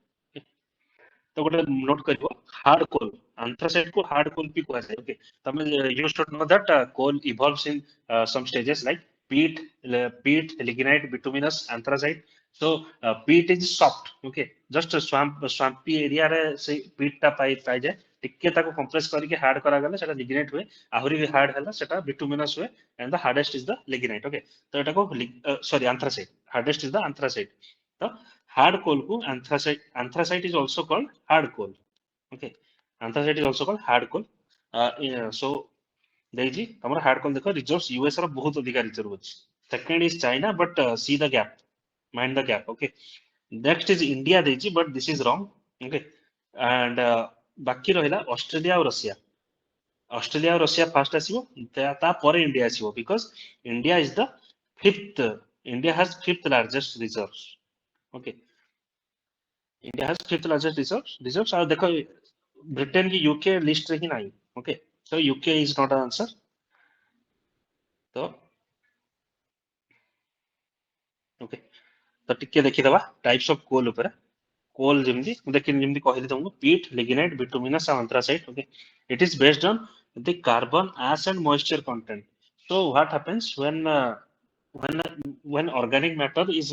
ତ ଗୋଟେ ନୋଟ କରିବ ହାର୍ଡ କୋଲ ଆନ୍ଥ୍ରାସାଇଟ୍ କୁ ହାର୍ଡ କୋଲ ବି କୁହାଯାଏ ଓକେ ତମେ you should know that coal evolves in some stages like peat lignite bituminous anthracite so peat is soft okay just swampy area ରେ ସେ peat ଟା ପାଇଯାଏ ଟିକେ ତାକୁ compress କରିକି hard କରାଗଲେ ସେଟା lignite ହୁଏ ଆହୁରି ବି hard ହେଲା ସେଟା bituminous ହୁଏ and the hardest is the lignite okay ତ ଏଟାକୁ sorry anthracite hardest is the anthracite ତ hard coal ku anthracite is also called hard coal okay anthracite is also called hard coal so ଦେଇଛି ତମର hard coal ଦେଖ reserves US ର ବହୁତ ଅଧିକା reserve ଅଛି second is China but see the gap mind the gap okay next is India ଦେଇଛି but this is wrong okay and ବାକି ରହିଲା ଅଷ୍ଟ୍ରେଲିଆ ଆଉ ରଷିଆ ଫାଷ୍ଟ ଆସିବ ତାପରେ ଇଣ୍ଡିଆ ଆସିବ because India is the fifth India has fifth largest reserves okay India has fifth largest reserves ଆଉ ଦେଖ Britain की UK list ରେ ହିଁ ନାହିଁ okay so UK is not an answer ତ okay ତ ଟିକେ ଦେଖିଦବା types of coal ଉପରେ coal ଯେମିତି ମୁଁ ଦେଖିନି ଯେମିତି କହିଲି ତମକୁ peat lignite bituminous ଆଉ anthracite okay it is based on the carbon ash and moisture content so what happens when when organic matter is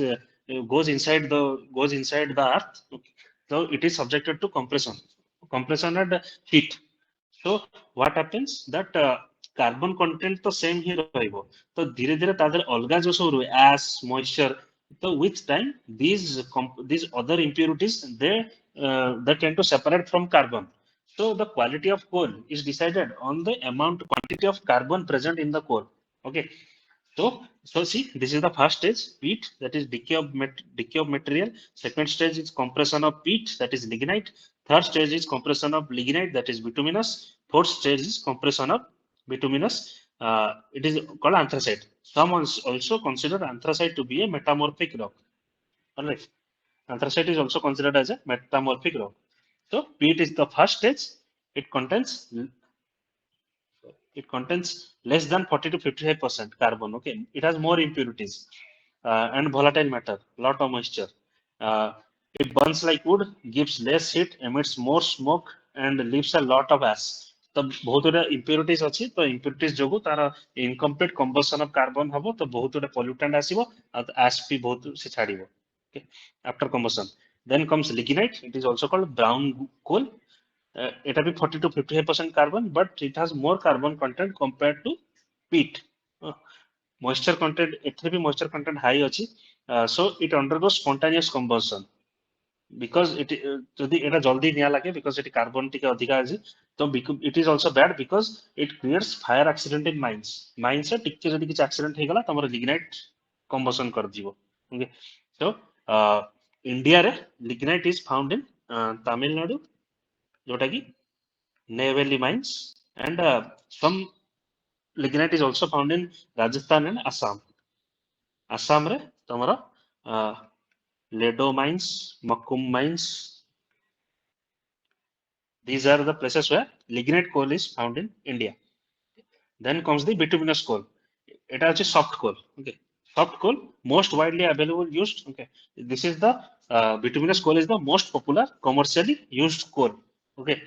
goes inside the earth okay, so it is subjected to compression and heat so what happens that carbon content ତ same ହିଁ ରହିବ ତ ଧୀରେ ଧୀରେ ତା ଦେହରେ ଅଲଗା ଯୋଉ ସବୁ ରୁହେ ash moisture so with time these other impurities they tend to separate from carbon so the quality of coal is decided on the amount quantity of carbon present in the coal okay so see, this is the first stage, peat, that is decay of material. Second stage is compression of peat, that is lignite. Third stage is compression of lignite, that is bituminous. Fourth stage is compression of bituminous. It is called anthracite. Some also consider anthracite to be a metamorphic rock. All right. Anthracite is also considered as a metamorphic rock. So peat is the first stage. It contains it contains less than 40 to 55% carbon okay it has more impurities and volatile matter lot of moisture uh, it burns like wood gives less heat emits more smoke and leaves a lot of ash तो बहुत गुड़ा impurities अच्छी तो impurities जो तार incomplete combustion of carbon हम तो बहुत गुड़ा पॉल्यूटेंट आसीबो एश भी बहुत से छाड़िबो okay after combustion then comes lignite it is also called brown coal এটা भी 40 to 55% carbon but it has more carbon content compared to peat moisture content एथिरे भी moisture content high अछि so it undergoes spontaneous combustion because it जदि एटा जल्दी निया लागे because it carbon टिके अधिका अछि तो it is also bad because it creates fire accident in mines से टिके जदि किछ accident हे गला तमर lignite combustion कर दिबो okay so इंडिया रे lignite is found in Tamil Nadu जोटा की Neyveli mines and some lignite is also found in Rajasthan and Assam. Assam रे तमरा Ledo mines, Makum mines. These are the places where lignite coal is found in India. Then comes the bituminous coal. It is soft coal. Okay, soft coal most widely available used. Okay, this is the bituminous coal is the most popular commercially used coal. Okay,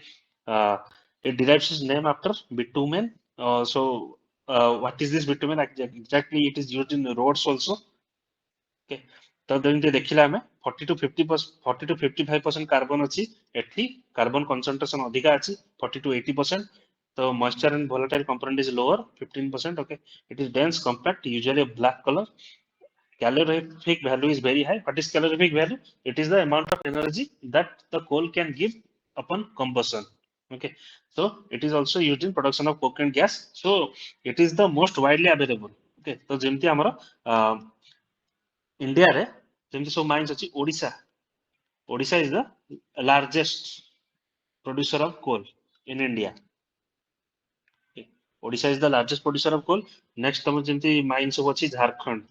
uh, it derives its name after bitumen. What is this bitumen? Exactly, it is used in roads also. Okay, तो जेमती देखिला हमें 40 to 55% carbon अच्छी एठी carbon concentration अधिका अच्छी 40 to 80%. So moisture and volatile component is lower 15%. Okay, it is dense, compact, usually a black color. Calorific value is very high. What is calorific value? It is the amount of energy that the coal can give upon combustion. Okay, so it is also used in production of coke and gas. So it is the most widely available. Okay, तो जेमती हमारा India रे जेमती सब mines अछि Odisha is the largest producer of coal in India. Okay. Odisha is the largest producer of coal. Next तमर जेमती mine सब अछि झारखंड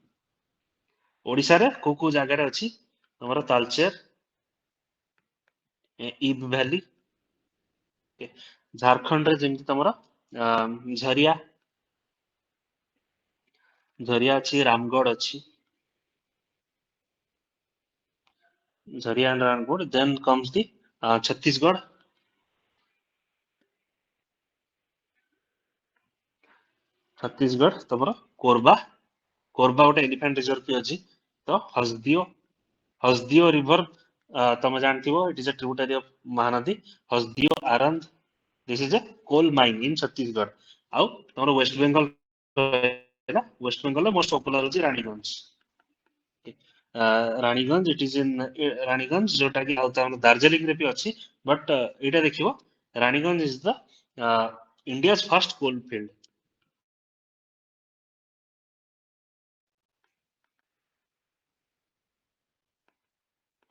ओडिशा रे को जगह रे अछि हमर तालचेर ईब वैली झारखंड रे जेमती तमर झरिया झरिया अछि रामगढ़ अछि Jharia and Ramgarh then comes the Chhattisgarh तमर कोरबा गोटे एलिफेंट रिजर्व भी अच्छी तो हसदियो रिवर तुम जानती it is a tributary of Mahanadi Hasdeo Arand this is a coal mine in Chhattisgarh आउ तुम वेस्ट बेंगल मोस्ट पॉपुलर होची Raniganj Raniganj it is in Raniganj जोटा कि दार्जिलिंग रे भी अच्छी बट एटा देखिबो Raniganj is the India's first coalfield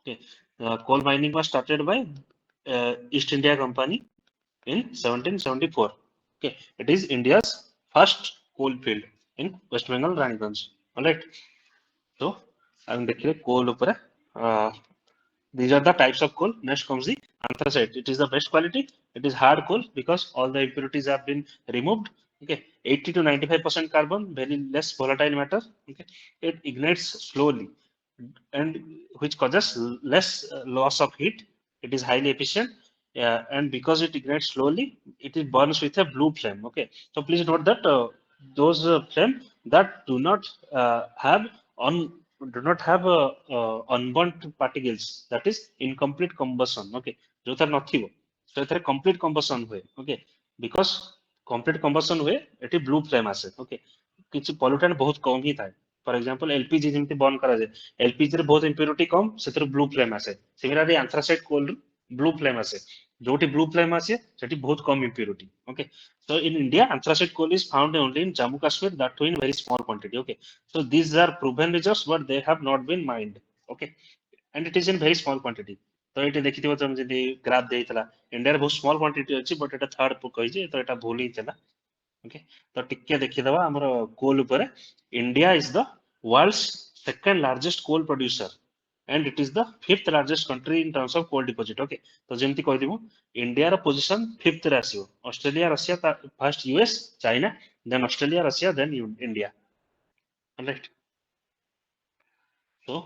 okay. Coal mining was started by East India Company in 1774. Okay, it is India's first coal field in West Bengal, Raniganj. All right. So I'm the coal upare. These are the types of coal. Next comes the anthracite. It is the best quality. It is hard coal because all the impurities have been removed. Okay, 80 to 95% carbon, very less volatile matter. Okay, it ignites slowly and which causes less loss of heat. It is highly efficient. And because it ignites slowly, it is burns with a blue flame. Okay, so please note that those flame that have on do not have unburnt particles, that is incomplete combustion. Okay, जो Thar नथिबो so एथरे complete combustion हुए. Okay, because complete combustion हुए eighty blue flame आसे. Okay, किछि pollutant बहुत कम ही थाए. For example LPG जेमति बर्न करा जाय एलपीजी रे बहुत इंप्योरिटी कम सेतिर ब्लू फ्लेम आसे similarly anthracite coal blue flame आसे जोटी ब्लू फ्लेम आसे सेठी बहुत कम impurity. Okay, so in India anthracite coal is found only in Jammu Kashmir, that too in very small quantity. Okay, so these are proven reserves but they have not been mined. Okay, and it is in very small quantity. तो ये देखिथिबो तुम जदी graph देइतला India रे बहुत small quantity अछि but Etah third कहि जे तो एटा भूल ही चला. Okay, तो टिके देखिदवा हमर कोल ऊपर India is the world's second largest coal producer and it is the fifth largest country in terms of coal deposit. Okay, तो जेमति कहि दिमु इंडिया रो पोजीशन फिफ्थ रे आसीओ Australia Russia first US China then Australia Russia then India. Right, so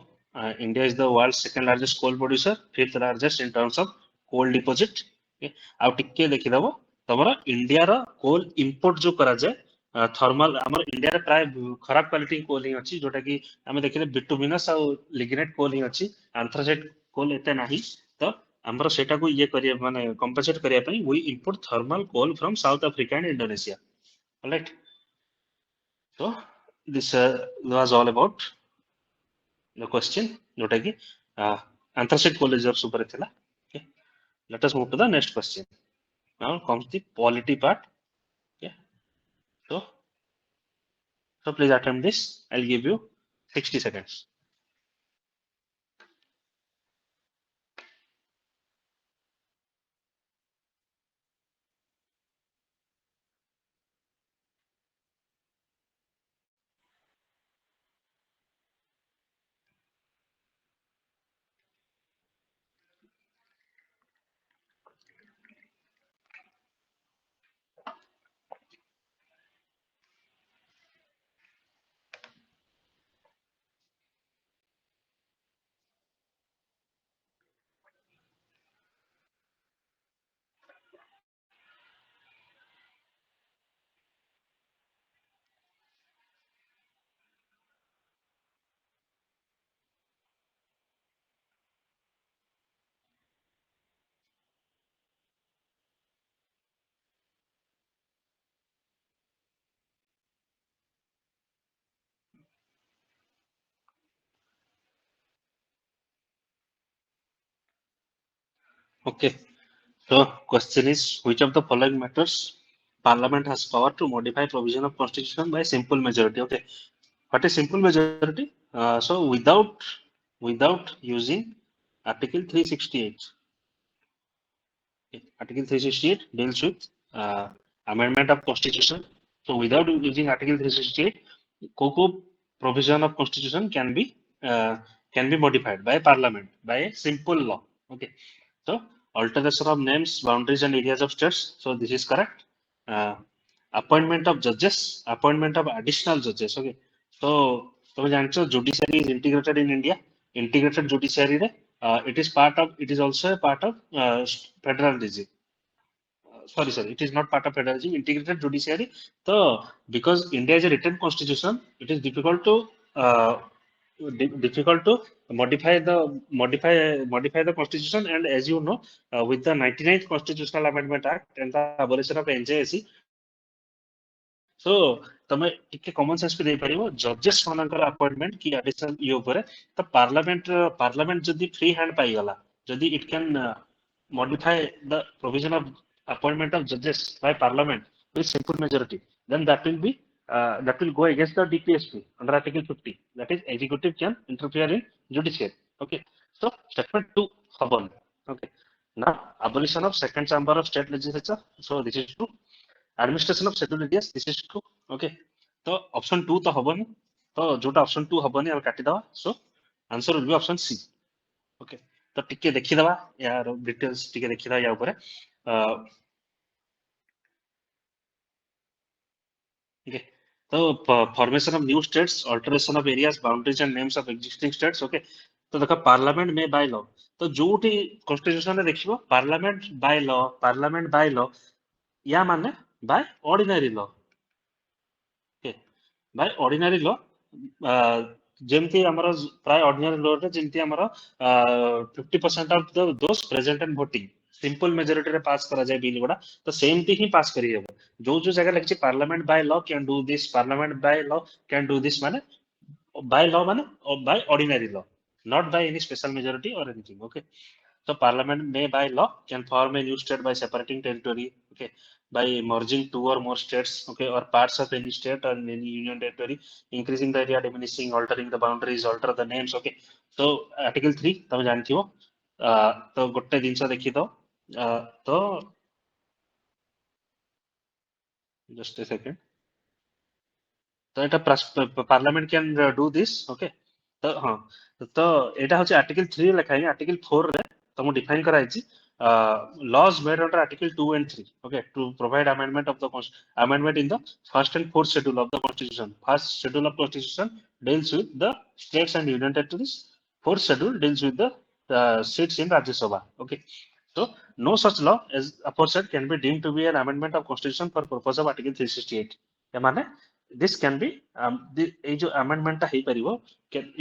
India is the world's second largest coal producer, fifth largest in terms of coal deposit. Okay, आउ टिके देखिदबो तमरा India रो कोल import जो करा जाए thermal हमर India रे प्राय खराब quality कोल ही अछि जोटा कि हमें देखिले बिटुमिनस और लिग्नाइट कोल ही अछि एंथ्रासाइट कोल एते नाही तो हमर सेटा को ये करिया माने कंपनसेट करिया पई we import thermal coal from South Africa and Indonesia right so this was all about the question जोटा कि anthracite coal reserves ऊपर थिला okay let us move to the next question now comes the polity part okay so so please attempt this I'll give you 60 seconds okay so question is which of the following matters parliament has power to modify provision of constitution by simple majority okay what is simple majority so without using article 368 okay. Article 368 deals with amendment of constitution so without using article 368 coco provision of constitution uh, can be modified by parliament by a simple law okay so alteration of names boundaries and areas of states so this is correct uh, appointment of judges appointment of additional judges okay so ତମେ ଜାଣିଛ judiciary is integrated in India integrated judiciary ରେ it is also a part of federalism sorry it is not part of federalism integrated judiciary so because India is a written constitution it is uh, difficult to modify the constitution and as you know with the 99th constitutional amendment act and the abolition of njse so ତମେ ଟିକେ common sense ବି ଦେଇପାରିବ judges ମାନଙ୍କର appointment କି additional ଇଏ ଉପରେ ତ parliament ଯଦି free hand ପାଇଗଲା ଯଦି it can modify the provision of appointment of judges by parliament with simple majority then that will go against the DPSP under article 50 that is executive can interfere in judiciary okay so statement 2 ହବନି okay now abolition of second chamber of state legislature so this is true administration of scheduled areas this is true okay तो option 2 तो हबनी तो जोटा option 2 हबनी अब काटी दवा so answer will be option C okay तो टिके देखि दवा यार डिटेल्स टिके देखि दवा या ऊपर ओके तो formation of new states alteration of areas boundaries and names of existing states okay तो देखो पार्लियामेंट में बाय लॉ तो जोटी कॉन्स्टिट्यूशन रे देखिबो पार्लियामेंट बाय लॉ या माने by ordinary law okay by ordinary law जेमती हमर प्राय ऑर्डिनरी लॉ रे जेमती हमर 50% of the those present and voting simple majority रे पास करा जाय बिल गुडा तो सेमती ही पास करी हेबो जो जगह लिखछि parliament by law can do this parliament by law can do this माने by law माने by ordinary law not by any special majority or anything okay so parliament may by law can form a new state by separating territory okay by merging two or more states okay or parts of any state or any union territory increasing the area diminishing altering the boundaries alter the names okay so article 3 तब जानथिबो तो गोटे जिंस देखि दो तो just a second तो এটা parliament can do this okay तो हाँ तो एटा होची आर्टिकल 3 लिखा है आर्टिकल 4 रे तुम डिफाइन करा है laws made under article 2 and 3 okay to provide amendment of the amendment in the first and fourth schedule of the constitution first schedule of constitution deals with the states and union territories fourth schedule deals with the seats in Rajya Sabha okay So no such law as aforesaid can be deemed to be an amendment of constitution for purpose of article 368. या माने this can be ये जो amendment टा ହେଇପାରିବ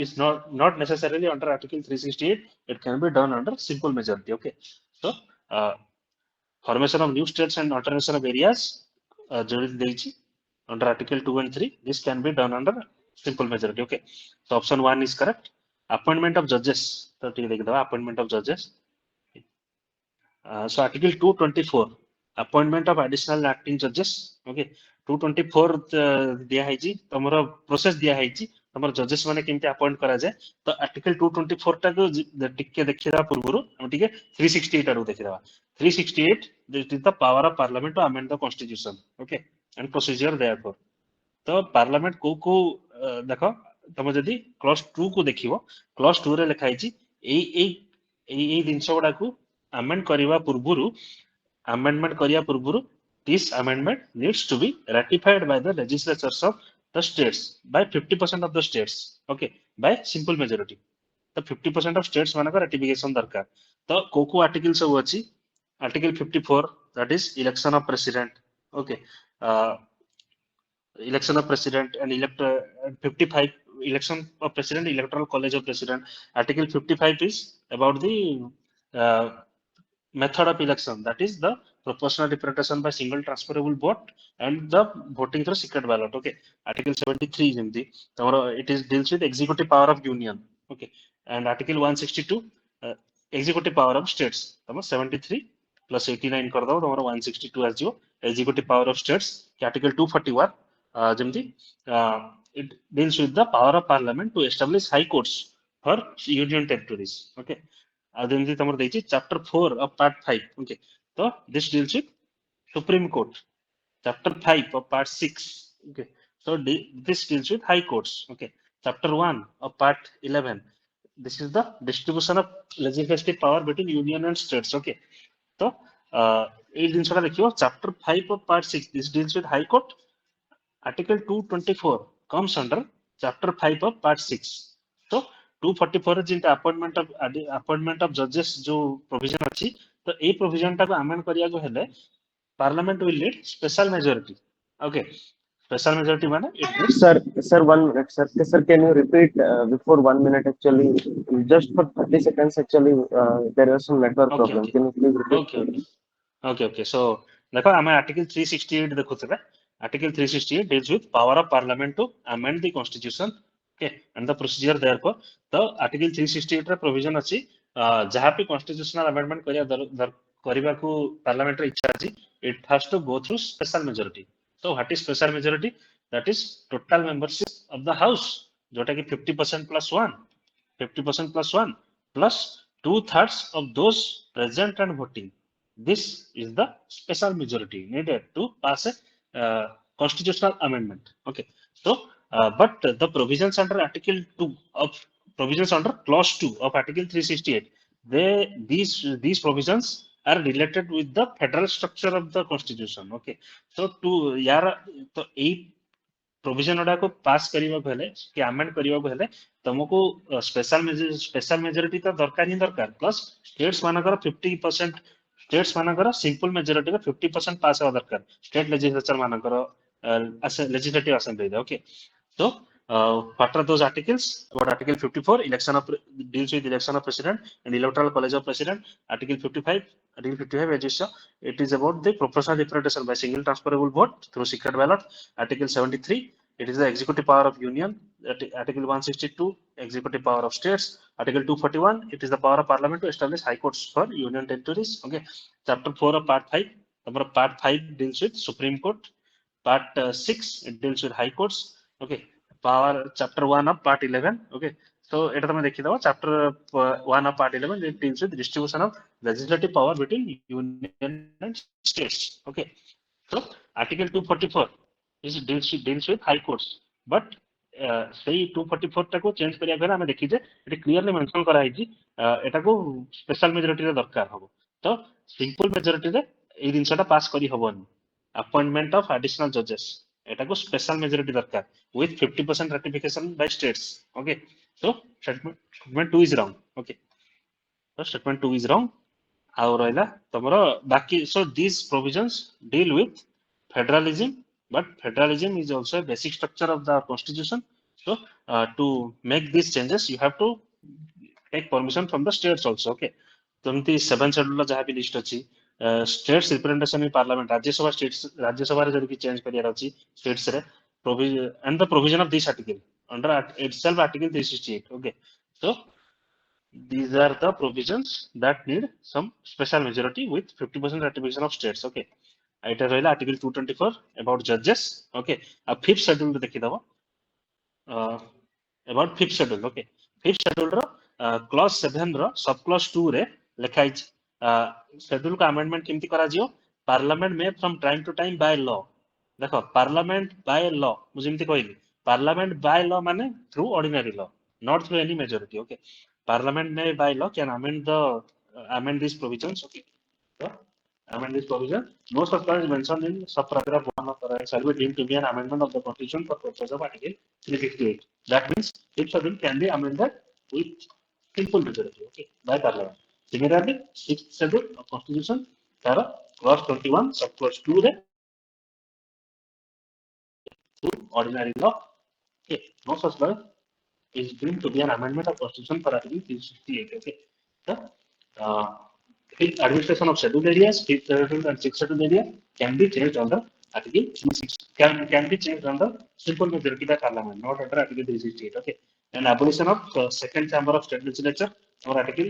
is not necessarily under article 368. It can be done under simple majority. Okay, so formation of new states and alternation of areas under article 2 and 3, this can be done under simple majority. Okay, so option 1 is correct. Appointment of judges, so appointment of judges. So article 224, appointment of additional acting judges. Okay, 224 दिया है जी तमरो process दिया है जी तमरो जजेस माने केमते appoint करा जाए तो article 224 टा को टिके देखिरा पूर्वरु हम टिके 368 आरो देखिरा 368 this is the power of parliament to amend the constitution. Okay, and procedure therefore तो पार्लियामेंट को देखो तम जदी क्लॉज 2 को देखिवो क्लॉज 2 रे लिखा है जी ए दिनस गुडा को अमेंड करिवा पूर्वरु amendment करिया पूर्वरु this amendment needs to be ratified by the legislatures of the states by 50% of the states. Okay, by simple majority. तो 50% of states मानक ratification दरकार. तो को आर्टिकल सब अछि article 54, that is election of president. Okay, election of president and 55 election of president, electoral college of president. Article 55 is about the method of election, that is the proportional representation by single transferable vote and the voting through secret ballot. Okay, article 73 is it is deals with executive power of union. Okay, and article 162 executive power of states. 73 plus 89 कर दो 162 as जो executive power of states. Article 241 it deals with the power of parliament to establish high courts for union territories. Okay, chapter 4 of part 5. Okay, so this deals with Supreme Court. Chapter 5 of part 6. Okay, so this deals with high courts. Okay, chapter 1 of part 11, this is the distribution of legislative power between union and states. Okay, so chapter 5 of part 6, this deals with high court. Article 224 comes under chapter 5 of part 6. So 244 is appointment of judges जो provision अच्छी तो ये provision टा को amend करिया को हेले parliament will need special majority. Okay, special majority माने it needs Sir, 1 minute, sir. Sir, can you repeat before 1 minute? Actually, just for 30 seconds. Actually, there was some network problem. okay Can you please repeat? okay. So देखो हमें article 368 देखो थे Article 368 deals with power of parliament to amend the constitution. Okay, and the procedure therefore the article 368 रे provision अच्छी जहाँ पे constitutional amendment करिया को parliament रे इच्छा अच्छी it has to go through special majority. So what is special majority? That is total membership of the house जोटा कि 50% plus 1 50% plus 1 plus 2/3 of those present and voting. This is the special majority needed to pass a constitutional amendment. Okay, so but the provisions under article 2 of provisions under clause 2 of article 368, these provisions are related with the federal structure of the constitution. Okay, so to यार तो ए provision गुड़ा को पास करने को हेले कि amend करने को हेले तुमको स्पेशल मेजॉरिटी तो दरकार ही दरकार प्लस स्टेट्स मानकर 50% स्टेट्स मानकर सिंपल मेजॉरिटी का 50% पास होगा दरकार स्टेट लेजिस्लेचर मानकर legislative assembly. Okay, so what are those articles? About article 54 election of deals with election of president and electoral college of president. Article 55 as you saw, it is about the proportional representation by single transferable vote through secret ballot. Article 73, it is the executive power of union. Article 162, executive power of states. Article 241, it is the power of parliament to establish high courts for union territories. Okay, chapter 4 of part 5, part 5 deals with Supreme Court. Part 6, it deals with high courts. Okay, power chapter 1 of part 11. Okay, so এটা তুমি দেখি দাও chapter 1 of part 11, it deals with distribution of legislative power between union and states. Okay, so article 244 is deals with high courts, but ସେଇ 244 टाको change करिया बेला ଆମେ देखि जे एटा clearly mention करा है जी एटा को स्पेशल मेजॉरिटी रे दरकार हबो तो सिंपल मेजॉरिटी रे ए दिनसटा पास करी हबोनी. Appointment of additional judges, एटा को स्पेशल मेजॉरिटी दरकार with 50% ratification by states. Okay, so statement 2 is wrong. Okay, so statement 2 is wrong. आउ रहिला तमरो बाकी so these provisions deal with federalism, but federalism is also a basic structure of the constitution. So to make these changes you have to take permission from the states also. Okay, ଯେମିତି 7 schedule ଯାହା ବି list ଅଛି states representation in parliament, Rajya Sabha states Rajya Sabha रे जदि change करियार अछि states रे and the provision of this article under itself article 368. Okay, so these are the provisions that need some special majority with 50% ratification of states. Okay, এটা রইলা article 224 about judges. Okay, a fifth schedule रे देखि दबो about fifth schedule. Okay, fifth schedule row clause 7 row sub clause 2 रे लिखा है schedule का amendment केमती करा जियो parliament may from time to time by law. देखो parliament by law मुझे जेमती कहली parliament by law माने through ordinary law, not through any majority. Okay, parliament may by law can amend the amend these provisions. Okay, so amend this provision. No such clause is mentioned in subparagraph 1 of the shall be deemed to be an amendment of the constitution for purpose of article 368. That means each schedule can be amended with simple majority. Okay, by parliament. Similarly, sixth schedule of constitution तार clause 21 sub clause 2 रे through ordinary law. Okay, no such clause is deemed to be an amendment of constitution for article 368. Okay, the fifth administration of scheduled areas, fifth scheduled and sixth scheduled area can be changed under article 36 can be changed under simple majority by parliament, not under article 368. Okay, and abolition of second chamber of state legislature or article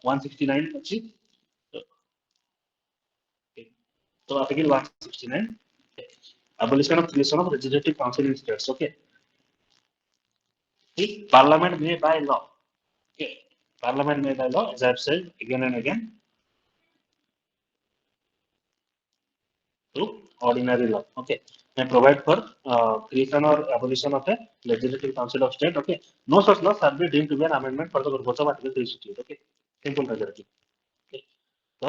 169 ଅଛି. Okay, so article 169 abolition of creation of legislative council in states. Okay, parliament may by law. Okay, parliament may by law, as I have said again and again, through ordinary law. Okay, may provide for creation or abolition of a legislative council of state. Okay, no such law shall be deemed to be an amendment for the purpose of article 368. Okay, simple majority. Okay, so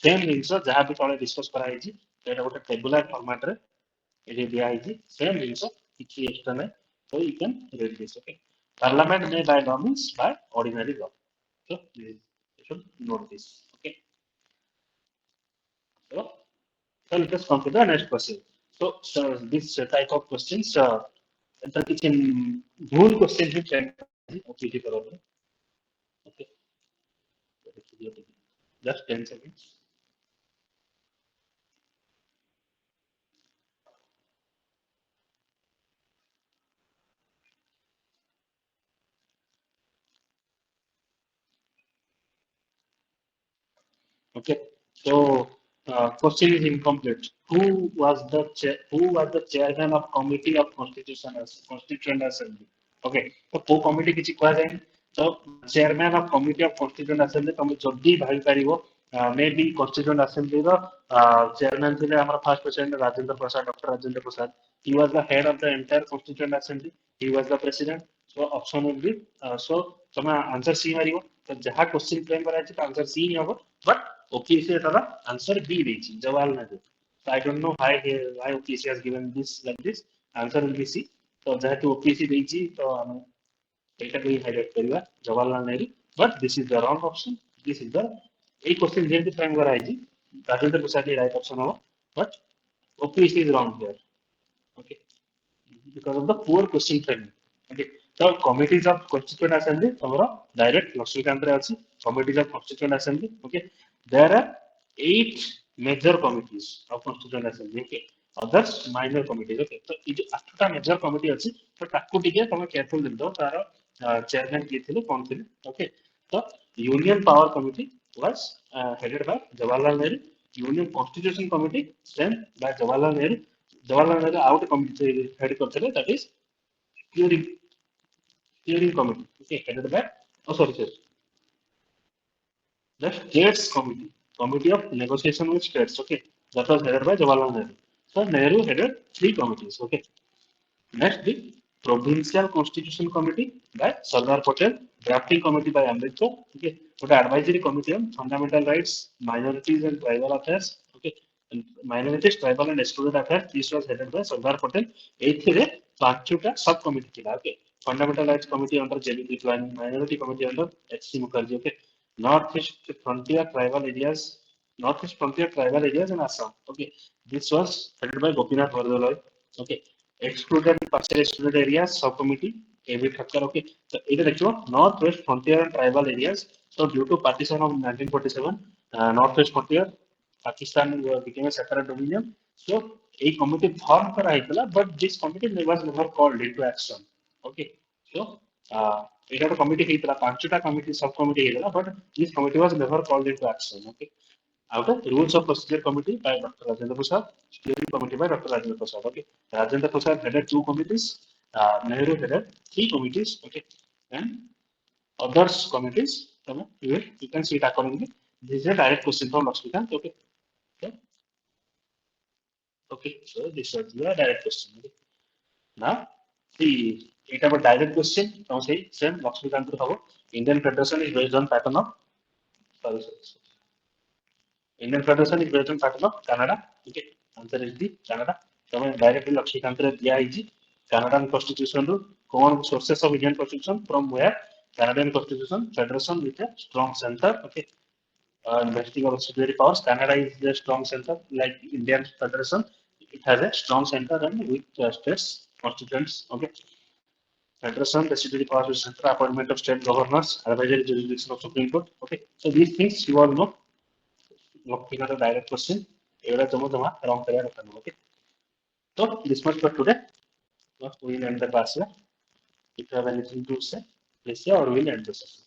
same ଜିନିଷ ଯାହା ବି ତଳେ discuss କରାଯାଇଛି ସେଇଟା ଗୋଟେ tabular format ରେ ଏଠି ଦିଆଯାଇଛି same ଜିନିଷ କିଛି extra ନାହିଁ, so you can read this. Okay, parliament may by law means by ordinary law. So you should note this. Okay, so so let us come to the next question. So this type of questions, enter kitchen rule questions which I OPT करोगे. Okay, just 10 seconds. Okay, so question is incomplete. Who was the chairman of committee of constituent assembly? Okay, तो को committee किसी को जाए तो chairman of committee of constituent assembly तुम जल्दी भाई पारिबो मे बी constituent assembly रो chairman थे हमारा first president Rajendra Prasad, Dr. Rajendra Prasad. He was the head of the entire constituent assembly. He was the president. So option will be so तमे answer C मारिबो तो जहाँ question frame कराई तो answer C नहीं होगा, but OPC एटारा answer B ଦେଇଛି Jawaharlal Nehru. So I don't know why OPC has given this like this. Answer will be C. तो जहाँ तो OPC ଦେଇଛି तो हम एटा को हाईलाइट करिवा Jawaharlal Nehru, but this is the wrong option. This is the এই question जेमती frame कराई राजेंद्र प्रसाद right option होगा, but OPC is wrong here. Okay, because of the poor question framing. Okay, so committees of constituent assembly our direct Lakshmikant रे अछि committees of constituent assembly. Okay, there are 8 major committees of constituent assembly. Okay, others minor committees. Okay, तो ये जो 8टा major committee अछि तो ताकू टिके तमे केयरफुल देख दो तार chairman किए थिले कोन थिले. Okay, so union power committee was headed by Jawaharlal Nehru. Union constitution committee then by Jawaharlal Nehru. Jawaharlal Nehru out committee head करथिले, that is steering committee. Okay, headed by sorry the states committee of negotiation with states. Okay, that was headed by Jawaharlal Nehru. So Nehru headed 3 committees. Okay, next the provincial constitution committee by Sardar Patel, drafting committee by Ambedkar. Okay, but advisory committee on fundamental rights, minorities and tribal affairs. Okay, and minorities, tribal and excluded affairs. This was headed by Sardar Patel. एथिरे पांचटा सब committee थिला. Okay, fundamental rights committee under JB Kripalani, minority committee under HC Mukherjee. Okay, Northeast frontier tribal areas, Northeast frontier tribal areas in Assam. Okay, this was headed by Gopinath Bardoloi. Okay, excluded partially excluded areas subcommittee. AB Thakkar. Okay, so either actually Northwest frontier and tribal areas. So due to partition of 1947, Northwest frontier Pakistan became a separate dominion. So a committee formed kara but this committee was never called into action. Okay, so ଏଇଟା ଗୋଟେ committee ହେଇଥିଲା ପାଞ୍ଚଟା committee sub committee ହେଇଥିଲା but this committee was never called into action. Okay, ଆଉ ଗୋଟେ rules of procedure committee by Dr. Rajendra Prasad, steering committee by Dr. Rajendra Prasad. Okay, Rajendra Prasad headed two committees, Nehru headed three committees. Okay, and others committees you can see it accordingly. This is a direct question from Lakshmikant. Okay, okay, okay, so this was the direct question. Okay. Now see it about direct question. Now say same Lakshmikant habo. Indian Federation is based on pattern of sorry. Indian Federation is based on pattern of Canada. Okay, answer is the Canada. So directly Lakshmikant re diya hoichi Canadian constitution ru common sources of Indian constitution from where Canadian constitution federation with a strong center. Okay, investing of subsidiary powers. Canada is the strong center like Indian Federation. It has a strong center and with states constituents. Okay, Federation, the subsidiary powers with center, appointment of state governors, advisory jurisdiction of Supreme Court. Okay, so these things you all know. Looking at a direct question, एवढा जमा wrong करेगा रखना. Okay, so this much for today. We will end the class here. If you have anything to say, please say or we will end the session.